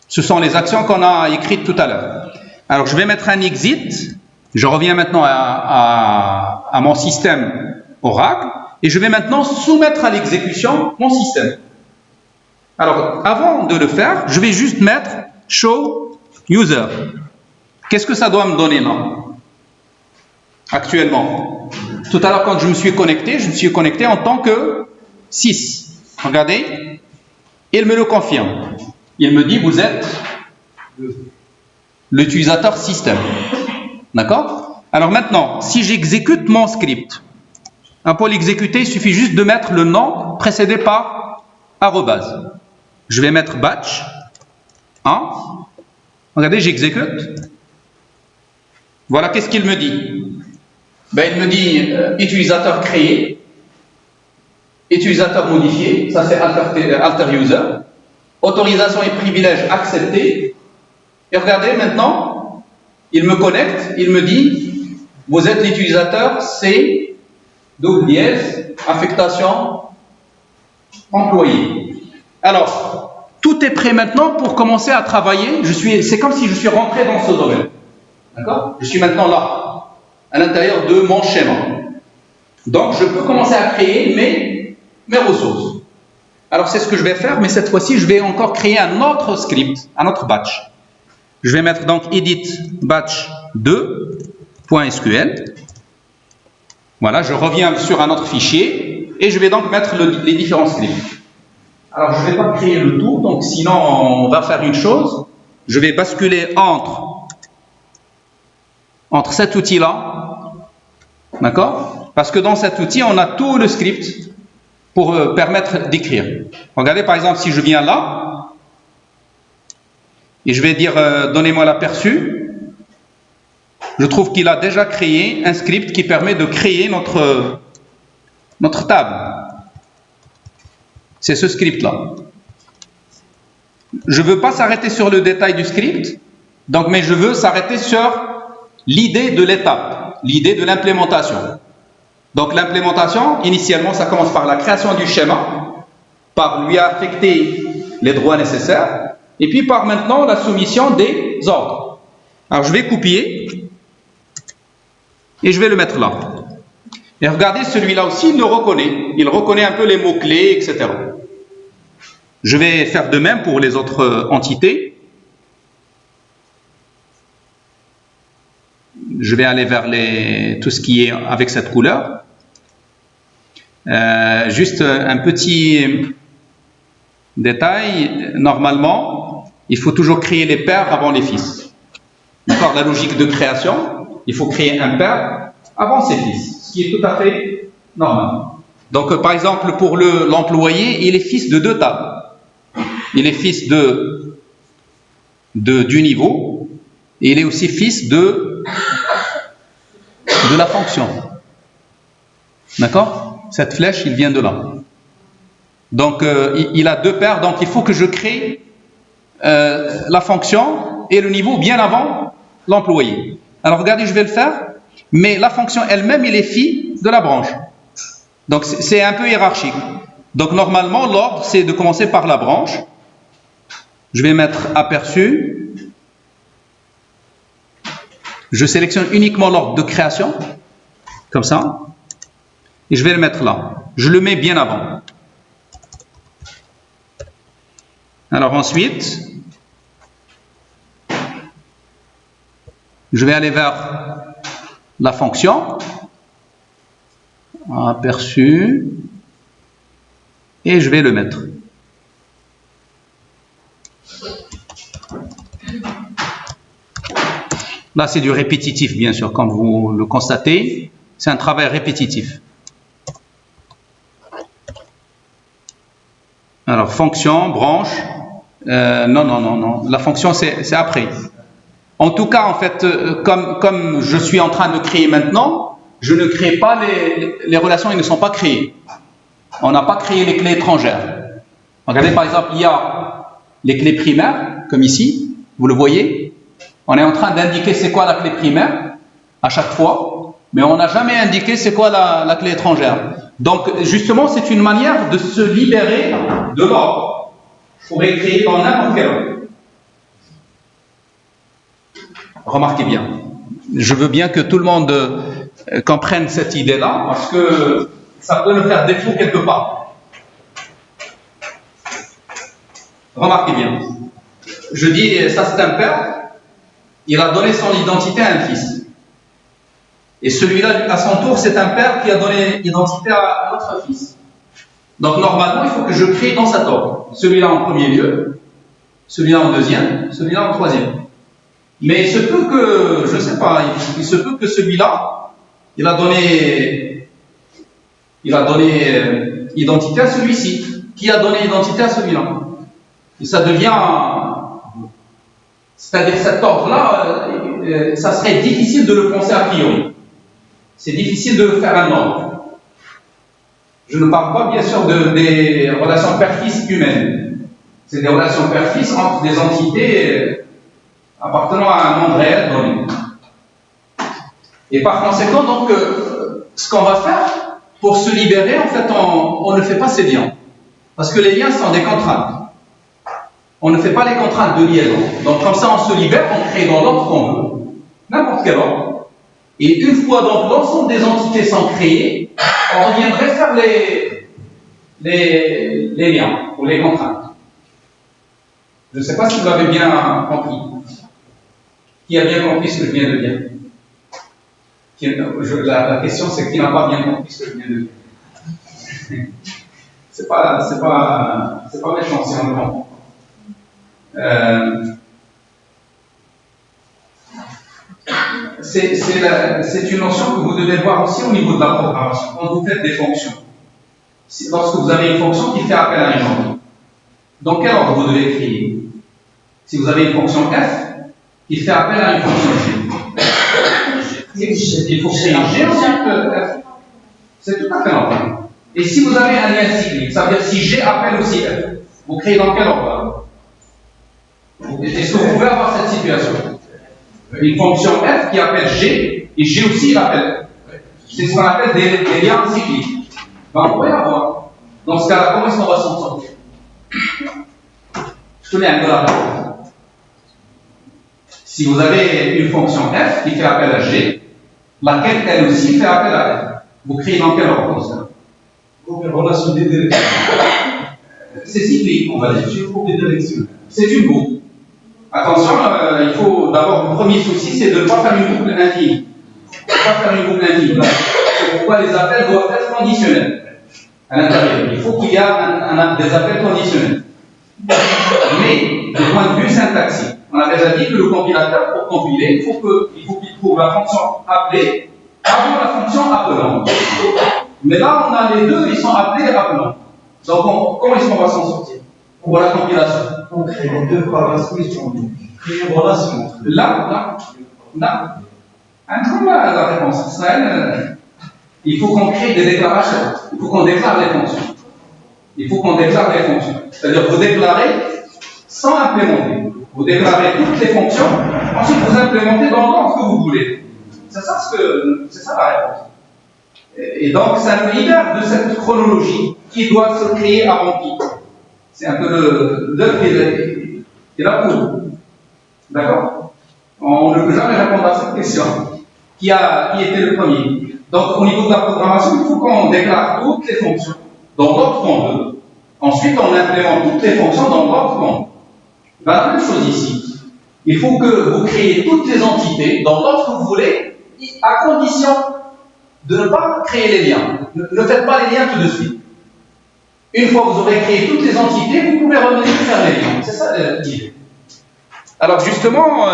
Ce sont les actions qu'on a écrites tout à l'heure. Alors je vais mettre un exit. Je reviens maintenant à mon système Oracle. Et je vais maintenant soumettre à l'exécution mon système. Alors, avant de le faire, je vais juste mettre show user. Qu'est-ce que ça doit me donner là? Actuellement, Tout à l'heure, quand je me suis connecté en tant que 6. Regardez, il me le confirme. Il me dit, vous êtes l'utilisateur système. D'accord? Alors maintenant, si j'exécute mon script, pour l'exécuter, il suffit juste de mettre le nom précédé par arrobase. Je vais mettre batch 1. Regardez, j'exécute. Voilà, qu'est-ce qu'il me dit? Il me dit utilisateur créé, utilisateur modifié, ça c'est alter user, autorisation et privilèges acceptés. Et regardez maintenant, il me connecte, il me dit vous êtes l'utilisateur C affectation employé. Alors, tout est prêt maintenant pour commencer à travailler. C'est comme si je suis rentré dans ce domaine. D'accord? Je suis maintenant là, à l'intérieur de mon schéma. Donc, je peux commencer à créer mes ressources. Alors, c'est ce que je vais faire, mais cette fois-ci, je vais encore créer un autre script, un autre batch. Je vais mettre donc edit batch 2.sql. Voilà, je reviens sur un autre fichier et je vais donc mettre les différents scripts. Alors, je ne vais pas créer le tout, donc sinon, on va faire une chose. Je vais basculer entre cet outil-là, d'accord? Parce que dans cet outil, on a tout le script pour permettre d'écrire. Regardez, par exemple, si je viens là, et je vais dire, donnez-moi l'aperçu, je trouve qu'il a déjà créé un script qui permet de créer notre table. C'est ce script-là. Je ne veux pas s'arrêter sur le détail du script, mais je veux s'arrêter sur l'idée de l'étape, l'idée de l'implémentation. Donc l'implémentation, initialement, ça commence par la création du schéma, par lui affecter les droits nécessaires, et puis par maintenant la soumission des ordres. Alors je vais copier, et je vais le mettre là. Et regardez, celui-là aussi, il le reconnaît. Il reconnaît un peu les mots-clés, etc. Je vais faire de même pour les autres entités. Je vais aller vers tout ce qui est avec cette couleur. Juste un petit détail. Normalement, il faut toujours créer les pairs avant les fils. D'accord? La logique de création, il faut créer un père avant ses fils, ce qui est tout à fait normal. Donc, par exemple, pour l'employé, il est fils de 2 tables. Il est fils du niveau, et il est aussi fils de la fonction. D'accord? Cette flèche, il vient de là. Donc, il a 2 paires, donc il faut que je crée la fonction et le niveau bien avant l'employé. Alors, regardez, je vais le faire, mais la fonction elle-même, il est fille de la branche. Donc, c'est un peu hiérarchique. Donc, normalement, l'ordre, c'est de commencer par la branche. Je vais mettre aperçu. Je sélectionne uniquement l'ordre de création, comme ça, et je vais le mettre là. Je le mets bien avant. Alors ensuite, je vais aller vers la fonction, aperçu, et je vais le mettre. Là, c'est du répétitif, bien sûr, comme vous le constatez. C'est un travail répétitif. Alors, fonction, branche. Non. La fonction, c'est après. En tout cas, en fait, comme je suis en train de créer maintenant, je ne crée pas les relations, elles ne sont pas créées. On n'a pas créé les clés étrangères. Regardez, par exemple, il y a les clés primaires, comme ici, vous le voyez. On est en train d'indiquer c'est quoi la clé primaire à chaque fois, mais on n'a jamais indiqué c'est quoi la clé étrangère. Donc, justement, c'est une manière de se libérer de l'ordre. Je pourrais créer dans n'importe quel ordre. Remarquez bien. Je veux bien que tout le monde comprenne cette idée-là, parce que ça peut me faire défaut quelque part. Remarquez bien. Je dis, ça c'est un père. Il a donné son identité à un fils. Et celui-là, à son tour, c'est un père qui a donné l'identité à notre fils. Donc normalement, il faut que je crée dans cet ordre. Celui-là en premier lieu, celui-là en deuxième, celui-là en troisième. Mais il se peut que, je ne sais pas, il se peut que celui-là, il a donné identité à celui-ci. Qui a donné identité à celui-là? Et ça devient, c'est-à-dire cet ordre-là, ça serait difficile de le penser a priori. C'est difficile de faire un ordre. Je ne parle pas bien sûr des relations père-fils humaines. C'est des relations père-fils entre des entités appartenant à un monde réel donné. Et par conséquent, donc, ce qu'on va faire pour se libérer, en fait, on ne fait pas ces liens. Parce que les liens sont des contraintes. On ne fait pas les contraintes de liaison. Donc, comme ça, on se libère, on crée dans l'ordre qu'on veut. N'importe quel ordre. Et une fois donc l'ensemble des entités sont créées, on reviendrait faire les liens ou les contraintes. Je ne sais pas si vous l'avez bien compris. Qui a bien compris ce que je viens de dire? La question c'est qui n'a pas bien compris ce que je viens de dire. C'est pas méchant si on le comprend. C'est une notion que vous devez voir aussi au niveau de la programmation. Quand vous faites des fonctions, lorsque vous avez une fonction qui fait appel à un ordre, dans quel ordre vous devez créer? Si vous avez une fonction f qui fait appel à une fonction g, il faut créer un g ensuite f. C'est tout à fait normal. Et si vous avez un lien cyclique, ça veut dire si g appelle aussi f, vous créez dans quel ordre? Est-ce que vous pouvez avoir cette situation? Une fonction f qui appelle g, et g aussi il appelle f. C'est ce qu'on appelle des liens cycliques. Ben, on pourrait avoir. Dans ce cas-là, comment est-ce qu'on va s'en sortir? Je connais un peu la réponse. Si vous avez une fonction f qui fait appel à g, laquelle elle aussi fait appel à f, vous créez dans quel ordre comme ça? Relation bidirectionnelle. C'est cyclique, on va dire. C'est une boucle bidirectionnelle. C'est une boucle. Attention, il faut d'abord, le premier souci, c'est de ne pas faire une boucle infinie. Ne pas faire une boucle infinie. C'est pourquoi les appels doivent être conditionnels à l'intérieur. Il faut qu'il y ait des appels conditionnels. Mais, du point de vue syntaxique, on a déjà dit que le compilateur, pour compiler, il faut qu'il trouve la fonction appelée avant la fonction appelant. Mais là, on a les deux, ils sont appelés et appelants. Donc, comment est-ce qu'on va s'en sortir pour la compilation? On crée les deux par la suite, on crée une relation. Là. Un peu la réponse. Il faut qu'on crée des déclarations. Il faut qu'on déclare les fonctions. C'est-à-dire, vous déclarez sans implémenter. Vous déclarez toutes les fonctions, ensuite vous implémentez dans l'ordre que vous voulez. C'est ça la réponse. Et donc, ça nous libère de cette chronologie qui doit se créer avant qui. C'est un peu l'œuf et la poule. D'accord? On ne peut jamais répondre à cette question. Qui était le premier? Donc, au niveau de la programmation, il faut qu'on déclare toutes les fonctions dans l'ordre qu'on veut. Ensuite, on implémente toutes les fonctions dans l'ordre qu'on veut. Ben, la même chose ici. Il faut que vous créez toutes les entités dans l'ordre que vous voulez, à condition de ne pas créer les liens. Ne faites pas les liens tout de suite. Une fois que vous aurez créé toutes les entités, vous pouvez revenir faire les liens. C'est ça l'idée. Alors justement,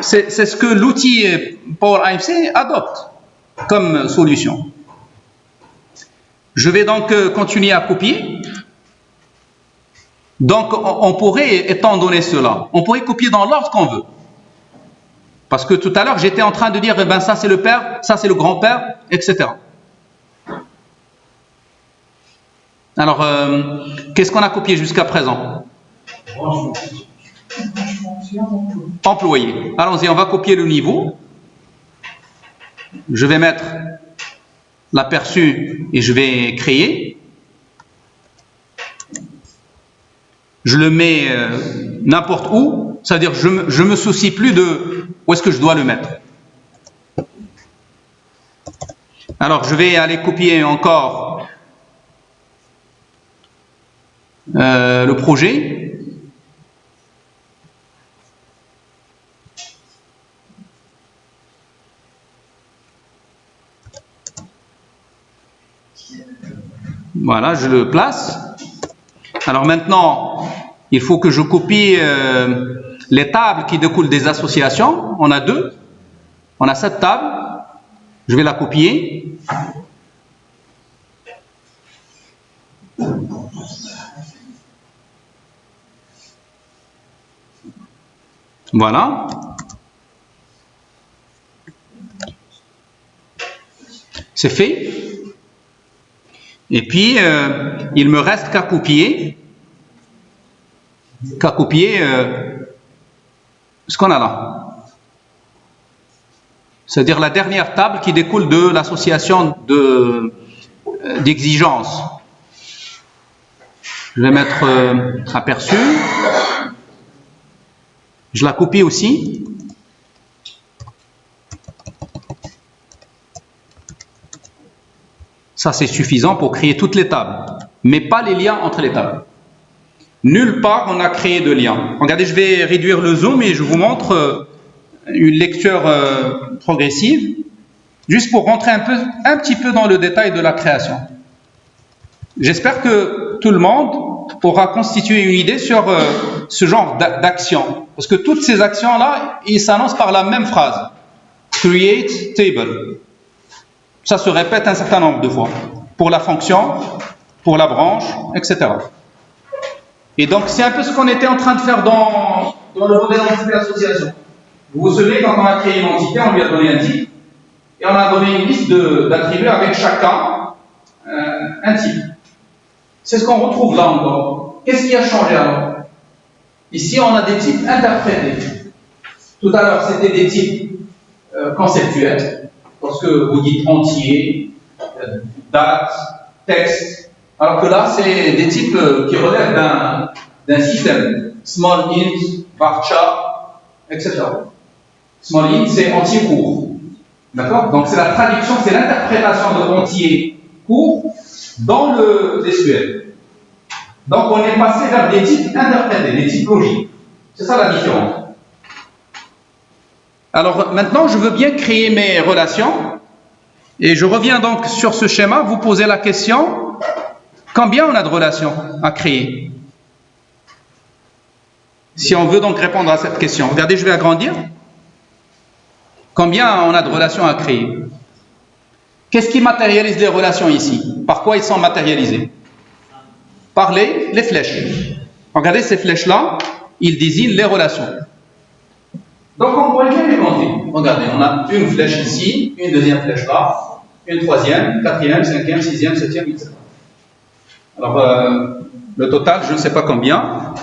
c'est ce que l'outil Power AMC adopte comme solution. Je vais donc continuer à copier. Donc on pourrait, étant donné cela, on pourrait copier dans l'ordre qu'on veut. Parce que tout à l'heure, j'étais en train de dire, ben ça c'est le père, ça c'est le grand-père, etc. Alors, qu'est-ce qu'on a copié jusqu'à présent? Employé. Allons-y, on va copier le niveau. Je vais mettre l'aperçu et je vais créer. Je le mets n'importe où. C'est-à-dire, je me soucie plus de où est-ce que je dois le mettre. Alors, je vais aller copier encore le projet. Voilà, je le place. Alors maintenant, il faut que je copie les tables qui découlent des associations. On a deux. On a cette table. Je vais la copier. Voilà. C'est fait. Et puis, il me reste qu'à copier ce qu'on a là. C'est-à-dire la dernière table qui découle de l'association d'exigences. Je vais mettre aperçu. Je la copie aussi. Ça, c'est suffisant pour créer toutes les tables, mais pas les liens entre les tables. Nulle part on a créé de lien. Regardez, je vais réduire le zoom et je vous montre une lecture progressive, juste pour rentrer un petit peu dans le détail de la création. J'espère que tout le monde aura constitué une idée sur ce genre d'action, parce que toutes ces actions-là, ils s'annoncent par la même phrase. Create table. Ça se répète un certain nombre de fois, pour la fonction, pour la branche, etc. Et donc, c'est un peu ce qu'on était en train de faire dans le modèle d'entité d'association. Vous vous souvenez, quand on a créé une entité, on lui a donné un type, et on a donné une liste d'attributs avec chacun un type. C'est ce qu'on retrouve là encore. Qu'est-ce qui a changé alors? Ici, on a des types interprétés. Tout à l'heure, c'était des types conceptuels, parce que vous dites entier, date, texte, alors que là, c'est des types qui relèvent d'un système. Small int, varchar, etc. Small int, c'est entier court. D'accord? Donc, c'est la traduction, c'est l'interprétation de entier court dans le SQL. Donc, on est passé vers des types interprétés, des types logiques. C'est ça la différence. Alors, maintenant, je veux bien créer mes relations. Et je reviens donc sur ce schéma, vous posez la question, combien on a de relations à créer? Si on veut donc répondre à cette question, regardez, je vais agrandir. Combien on a de relations à créer? Qu'est-ce qui matérialise les relations ici? Par quoi ils sont matérialisés? Par les flèches. Regardez ces flèches-là, ils désignent les relations. Donc on pourrait bien les compter. Regardez, on a une flèche ici, une deuxième flèche là, une troisième, quatrième, cinquième, sixième, septième, etc. Alors, le total, je ne sais pas combien.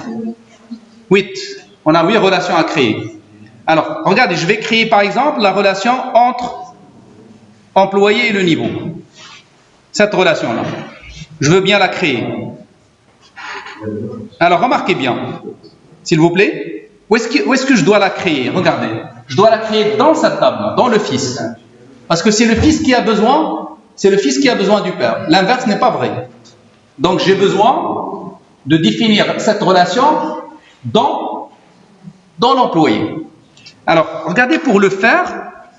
8. On a 8 relations à créer. Alors, regardez, je vais créer par exemple la relation entre employé et le niveau. Cette relation-là. Je veux bien la créer. Alors, remarquez bien, s'il vous plaît. Où est-ce que je dois la créer? Regardez, je dois la créer dans cette table, dans le fils. Parce que c'est le fils qui a besoin, du père. L'inverse n'est pas vrai. Donc j'ai besoin de définir cette relation dans l'employé. Alors, regardez, pour le faire,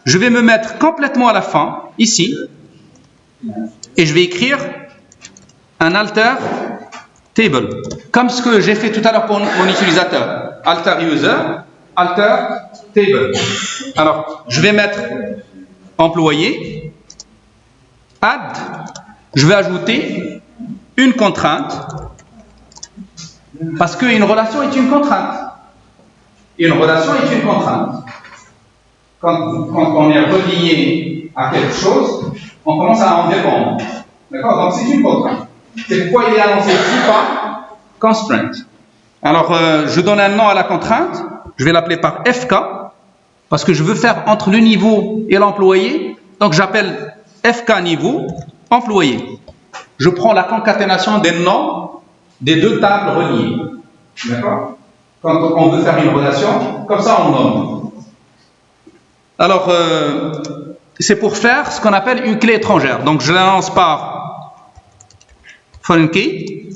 je vais me mettre complètement à la fin, ici, et je vais écrire un alter table, comme ce que j'ai fait tout à l'heure pour mon utilisateur. Alter user, alter table. Alors, je vais mettre employé, add, je vais ajouter une contrainte, parce qu'une relation est une contrainte. Une relation est une contrainte. Quand on est relié à quelque chose, on commence à en dépendre. D'accord? Donc c'est une contrainte. C'est pourquoi il est annoncé ici par constraint. Alors, je donne un nom à la contrainte, je vais l'appeler par FK, parce que je veux faire entre le niveau et l'employé, donc j'appelle FK niveau, employé. Je prends la concaténation des noms des deux tables reliées. D'accord? Quand on veut faire une relation, comme ça on nomme. Alors, c'est pour faire ce qu'on appelle une clé étrangère. Donc, je l'annonce par foreign key.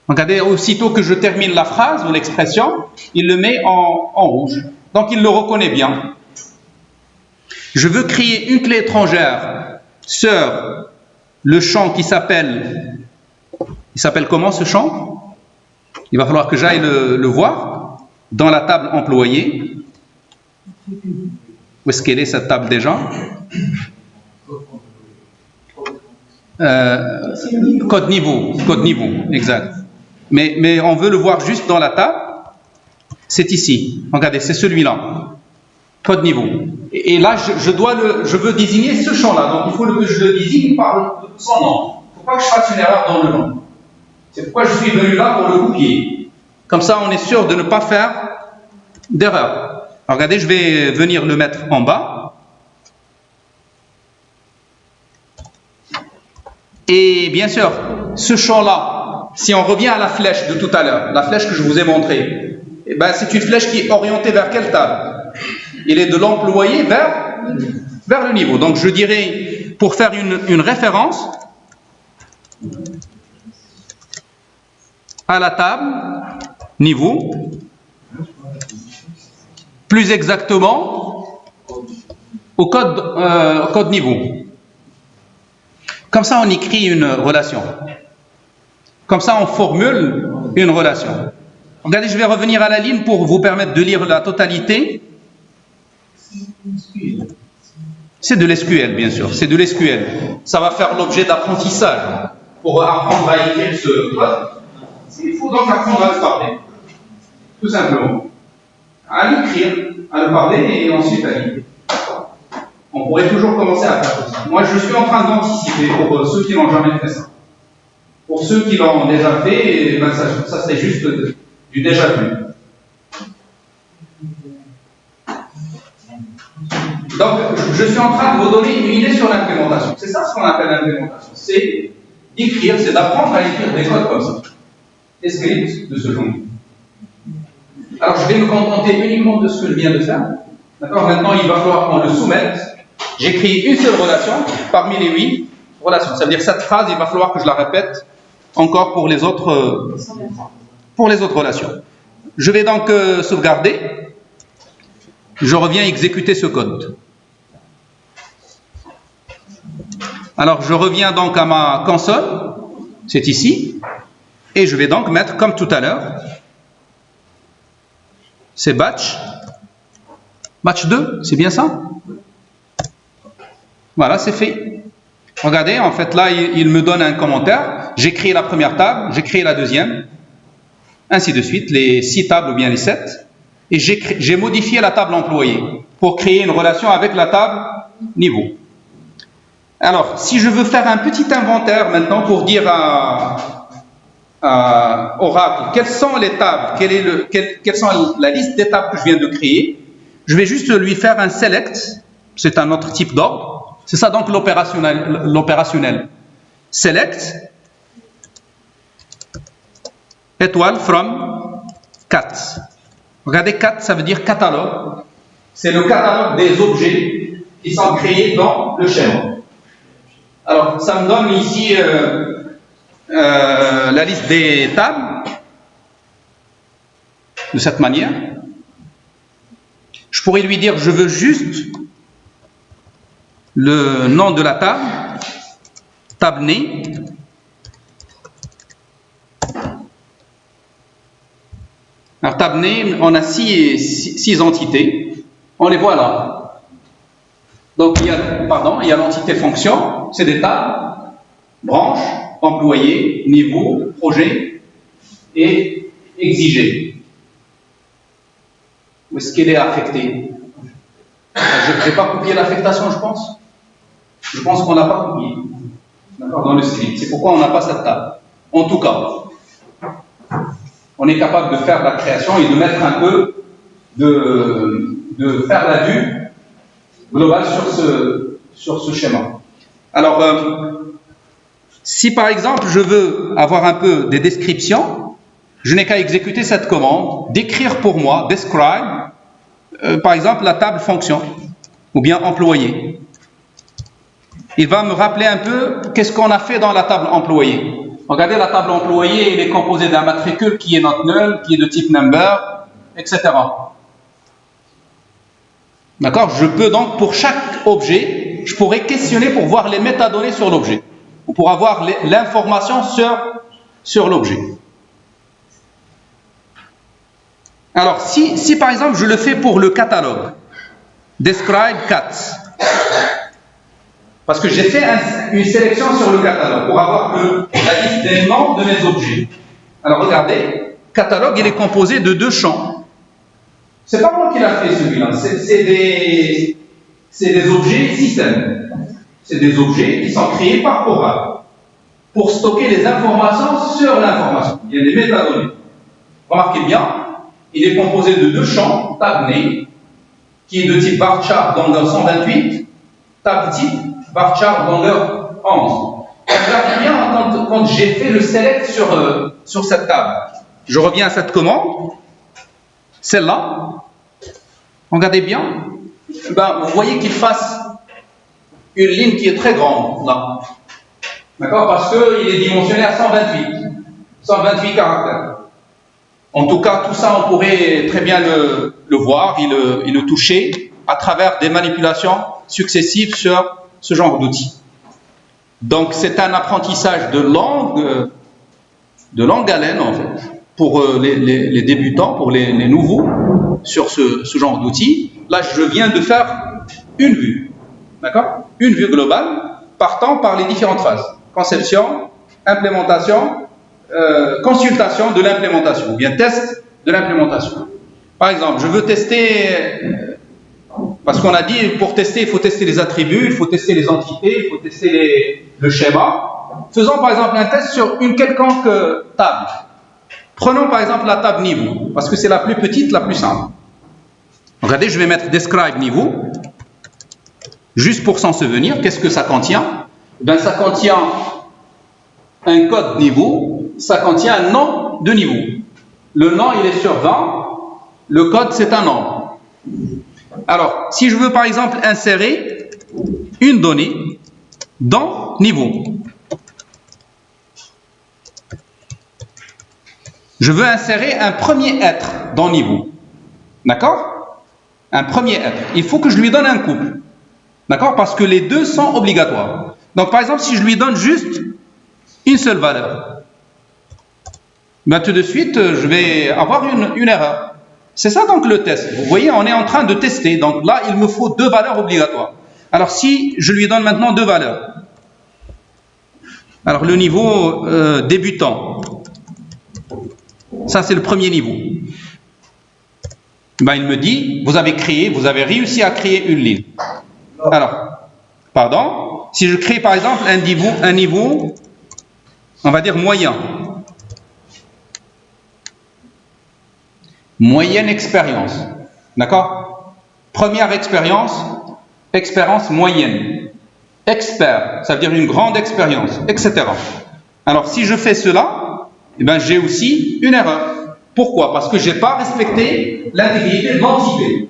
Regardez, aussitôt que je termine la phrase ou l'expression, il le met en rouge. Donc, il le reconnaît bien. Je veux créer une clé étrangère sur le champ qui s'appelle... Il s'appelle comment ce champ? Il va falloir que j'aille le voir dans la table employée. Où est-ce qu'elle est cette table déjà? Code niveau, exact. Mais on veut le voir juste dans la table. C'est ici. Regardez, c'est celui-là. Code niveau. Et là, je veux désigner ce champ-là. Donc, il faut que je le désigne par son nom. Il ne faut pas que je fasse une erreur dans le nom. C'est pourquoi je suis venu là pour le copier. Comme ça, on est sûr de ne pas faire d'erreur. Regardez, je vais venir le mettre en bas. Et bien sûr, ce champ-là, si on revient à la flèche de tout à l'heure, la flèche que je vous ai montrée, eh ben, c'est une flèche qui est orientée vers quelle table? Il est de l'employé vers le niveau. Donc, je dirais, pour faire une référence à la table niveau, plus exactement au code niveau. Comme ça, on écrit une relation. Comme ça, on formule une relation. Regardez, je vais revenir à la ligne pour vous permettre de lire la totalité. C'est de l'SQL, bien sûr. C'est de l'SQL. Ça va faire l'objet d'apprentissage. Pour apprendre à écrire ce code, il faut donc apprendre à le parler. Tout simplement. À l'écrire, à le parler et ensuite à l'écrire. On pourrait toujours commencer à faire tout ça. Moi, je suis en train d'anticiper pour ceux qui n'ont jamais fait ça. Pour ceux qui l'ont déjà fait, ben ça serait juste du déjà vu. Donc, je suis en train de vous donner une idée sur l'implémentation. C'est ça ce qu'on appelle l'implémentation. C'est d'écrire, c'est d'apprendre à écrire des codes comme ça. Des scripts de ce genre. Alors, je vais me contenter uniquement de ce que je viens de faire. D'accord? Maintenant, il va falloir qu'on le soumette. J'écris une seule relation parmi les 8 relations. Ça veut dire que cette phrase, il va falloir que je la répète encore pour les autres relations. Je vais donc sauvegarder. Je reviens exécuter ce code. Alors, je reviens donc à ma console. C'est ici. Et je vais donc mettre, comme tout à l'heure, c'est batch. Batch 2, c'est bien ça? Voilà, c'est fait. Regardez, en fait, là, il me donne un commentaire. J'ai créé la première table, j'ai créé la deuxième, ainsi de suite, les 6 tables ou bien les 7. Et j'ai modifié la table employée pour créer une relation avec la table niveau. Alors, si je veux faire un petit inventaire maintenant pour dire à Oracle quelles sont les tables, quelles sont la liste des tables que je viens de créer, je vais juste lui faire un select, c'est un autre type d'ordre. C'est ça donc l'opérationnel. Select étoile from cat. Regardez, cat, ça veut dire catalogue. C'est le catalogue des objets qui sont créés dans le schéma. Alors, ça me donne ici la liste des tables de cette manière. Je pourrais lui dire, je veux juste le nom de la table, table née. Alors, table née, on a 6 entités. On les voit là. Donc, il y a l'entité fonction, c'est des tables, branche, employé, niveau, projet et exigé. Où est-ce qu'elle est affectée? Je n'ai pas copié l'affectation, je pense. Je pense qu'on n'a pas copié. D'accord, dans le script. C'est pourquoi on n'a pas cette table. En tout cas, on est capable de faire la création et de mettre un peu, de faire la vue globale sur ce schéma. Alors, si par exemple je veux avoir un peu des descriptions, je n'ai qu'à exécuter cette commande, d'écrire pour moi, describe, par exemple la table fonction, ou bien employé. Il va me rappeler un peu qu'est-ce qu'on a fait dans la table employée. Regardez, la table employée, elle est composée d'un matricule qui est not null, qui est de type number, etc. D'accord? Je peux donc, pour chaque objet, je pourrais questionner pour voir les métadonnées sur l'objet, ou pour avoir l'information sur l'objet. Alors, si par exemple je le fais pour le catalogue, describe cat, parce que j'ai fait une sélection sur le catalogue pour avoir la liste des noms de mes objets. Alors regardez, catalogue, il est composé de 2 champs. C'est pas moi qui l'a fait celui-là, c'est des objets système. C'est des objets qui sont créés par Oracle pour stocker les informations sur l'information. Il y a des métadonnées. Remarquez bien, il est composé de 2 champs, tab name, qui est de type varchar longueur 128, tab type varchar longueur 11. Regardez bien quand j'ai fait le select sur cette table. Je reviens à cette commande, celle-là. Regardez bien. Vous voyez qu'il fasse une ligne qui est très grande là. D'accord? Parce qu'il est dimensionné à 128 caractères. En tout cas, tout ça, on pourrait très bien le voir et le toucher à travers des manipulations successives sur ce genre d'outils. Donc, c'est un apprentissage de longue haleine, en fait, pour les débutants, pour les nouveaux, sur ce genre d'outils. Là, je viens de faire une vue, d'accord? Une vue globale, partant par les différentes phases. Conception, implémentation, consultation de l'implémentation, ou bien test de l'implémentation. Par exemple, je veux tester, parce qu'on a dit, pour tester, il faut tester les attributs, il faut tester les entités, il faut tester le schéma. Faisons par exemple un test sur une quelconque table. Prenons par exemple la table niveau, parce que c'est la plus petite, la plus simple. Regardez, je vais mettre describe niveau, juste pour s'en souvenir. Qu'est-ce que ça contient? Ça contient un code niveau, ça contient un nom de niveau. Le nom, il est sur 20, le code, c'est un nombre. Alors, si je veux par exemple insérer une donnée dans niveau, je veux insérer un premier être dans niveau. D'accord? Un premier être. Il faut que je lui donne un couple. D'accord? Parce que les deux sont obligatoires. Donc, par exemple, si je lui donne juste une seule valeur, tout de suite, je vais avoir une erreur. C'est ça donc le test. Vous voyez, on est en train de tester. Donc là, il me faut 2 valeurs obligatoires. Alors, si je lui donne maintenant 2 valeurs. Alors, le niveau débutant. Ça, c'est le premier niveau. Il me dit, vous avez réussi à créer une ligne. Alors, pardon, si je crée par exemple un niveau, on va dire moyen. Moyenne expérience. D'accord? Première expérience moyenne. Expert, ça veut dire une grande expérience, etc. Alors, si je fais cela, j'ai aussi une erreur. Pourquoi? Parce que je n'ai pas respecté l'intégrité de l'entité.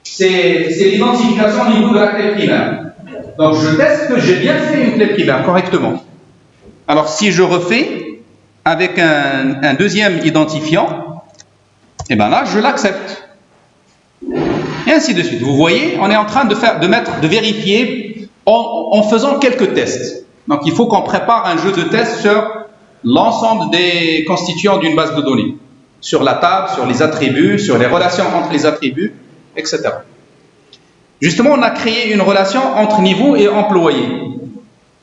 C'est l'identification au niveau de la clé primaire. Donc, je teste que j'ai bien fait une clé primaire correctement. Alors, si je refais avec un deuxième identifiant, là, je l'accepte. Et ainsi de suite. Vous voyez, on est en train de vérifier en faisant quelques tests. Donc, il faut qu'on prépare un jeu de test sur l'ensemble des constituants d'une base de données. Sur la table, sur les attributs, sur les relations entre les attributs, etc. Justement, on a créé une relation entre niveau et employé.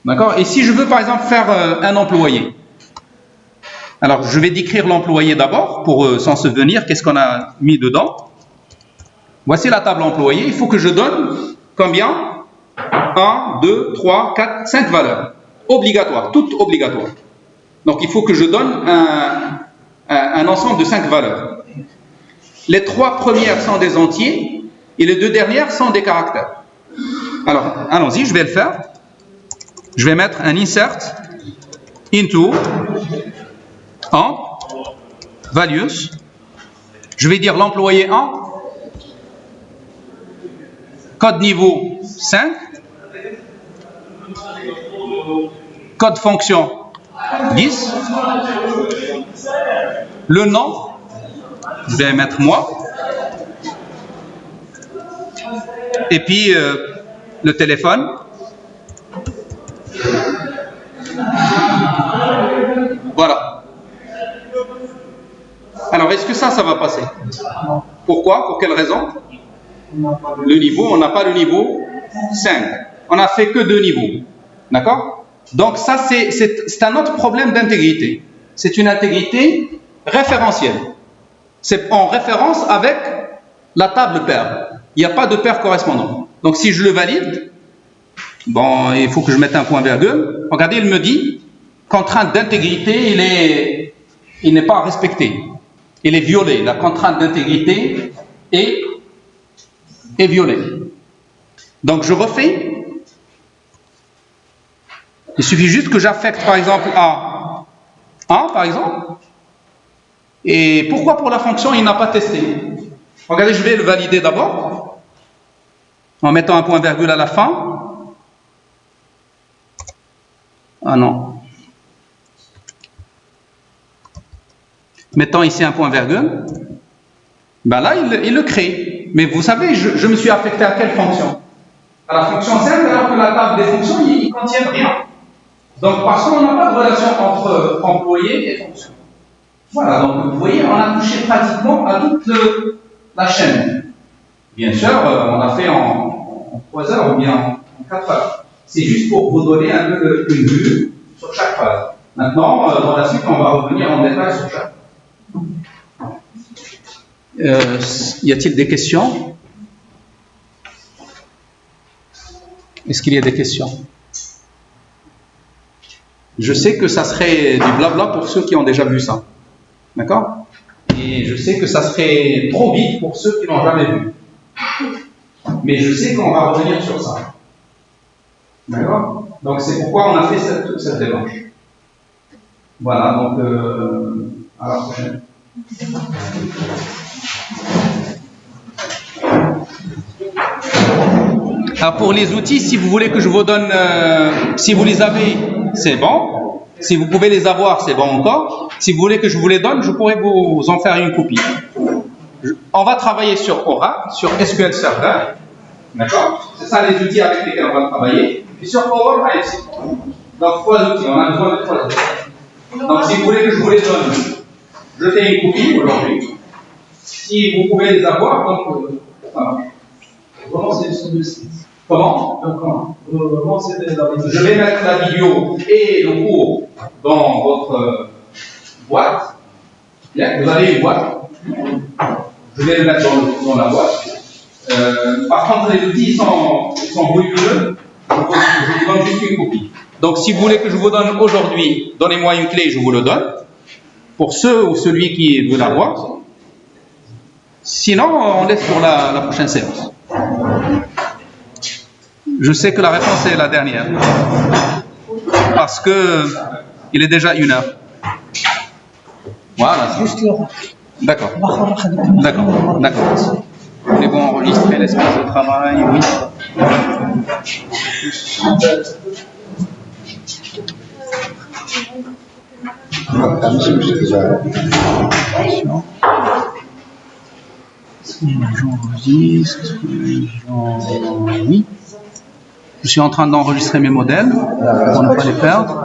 D'accord? Et si je veux par exemple faire un employé, alors je vais décrire l'employé d'abord pour s'en souvenir, qu'est-ce qu'on a mis dedans. Voici la table employé, il faut que je donne combien? 1, 2, 3, 4, 5 valeurs. Obligatoires, toutes obligatoires. Donc il faut que je donne un ensemble de 5 valeurs. Les 3 premières sont des entiers et les 2 dernières sont des caractères. Alors, allons-y, je vais le faire. Je vais mettre un insert into en values. Je vais dire l'employé 1, code niveau 5, code fonction 10, le nom, je vais mettre moi, et puis le téléphone. Voilà. Alors, est-ce que ça va passer? Pourquoi? Pour quelle raison? Le niveau, on n'a pas le niveau 5. On n'a fait que 2 niveaux. D'accord? Donc ça, c'est un autre problème d'intégrité. C'est une intégrité référentielle. C'est en référence avec la table paire. Il n'y a pas de paire correspondante. Donc si je le valide, bon, il faut que je mette un point virgule. Regardez, il me dit, contrainte d'intégrité, il n'est pas respecté. Il est violé. La contrainte d'intégrité est violée. Donc je refais. Il suffit juste que j'affecte par exemple à 1 par exemple. Et pourquoi pour la fonction il n'a pas testé? Regardez, je vais le valider d'abord en mettant un point virgule à la fin. Ah non. Mettant ici un point virgule. Ben là il le crée. Mais vous savez, je me suis affecté à quelle fonction? À la fonction simple, alors que la table des fonctions, il ne contient rien. Donc, parce qu'on n'a pas de relation entre employé et fonction. Voilà, donc vous voyez, on a touché pratiquement à toute la chaîne. Bien sûr, on l'a fait en 3 heures ou bien en 4 heures. C'est juste pour vous donner un peu une vue sur chaque phase. Maintenant, dans la suite, on va revenir en détail sur chaque. Y a-t-il des questions? Est-ce qu'il y a des questions? Je sais que ça serait du blabla pour ceux qui ont déjà vu ça. D'accord? Et je sais que ça serait trop vite pour ceux qui n'ont jamais vu. Mais je sais qu'on va revenir sur ça. D'accord? Donc c'est pourquoi on a fait cette démarche. Voilà, donc à la prochaine. Alors pour les outils, si vous voulez que je vous donne, si vous les avez, c'est bon. Si vous pouvez les avoir, c'est bon encore. Si vous voulez que je vous les donne, je pourrais vous en faire une copie. On va travailler sur Oracle, sur SQL Server. D'accord? C'est ça les outils avec lesquels on va travailler. Et sur Power IC. Donc 3 outils, on a besoin de 3 outils. Donc si vous voulez que je vous les donne, je fais une copie aujourd'hui. Si vous pouvez les avoir, donc ça marche. Comment c'est sur le site? Comment? Comment c'est la vidéo? Je vais mettre la vidéo et le cours dans votre boîte. Bien, vous avez une boîte. Je vais le mettre dans la boîte. Par contre, les outils sont volumineux. Je vous donne juste une copie. Donc, si vous voulez que je vous donne aujourd'hui, donnez-moi une clé, je vous le donne. Pour ceux ou celui qui veut l'avoir. Sinon, on laisse pour la prochaine séance. Je sais que la réponse est la dernière. Parce que il est déjà 1 heure. Voilà. D'accord. D'accord. D'accord. C'est bon, enregistrer l'espace de travail, oui. J'enregistre. Oui. Je suis en train d'enregistrer mes modèles pour ne pas les perdre.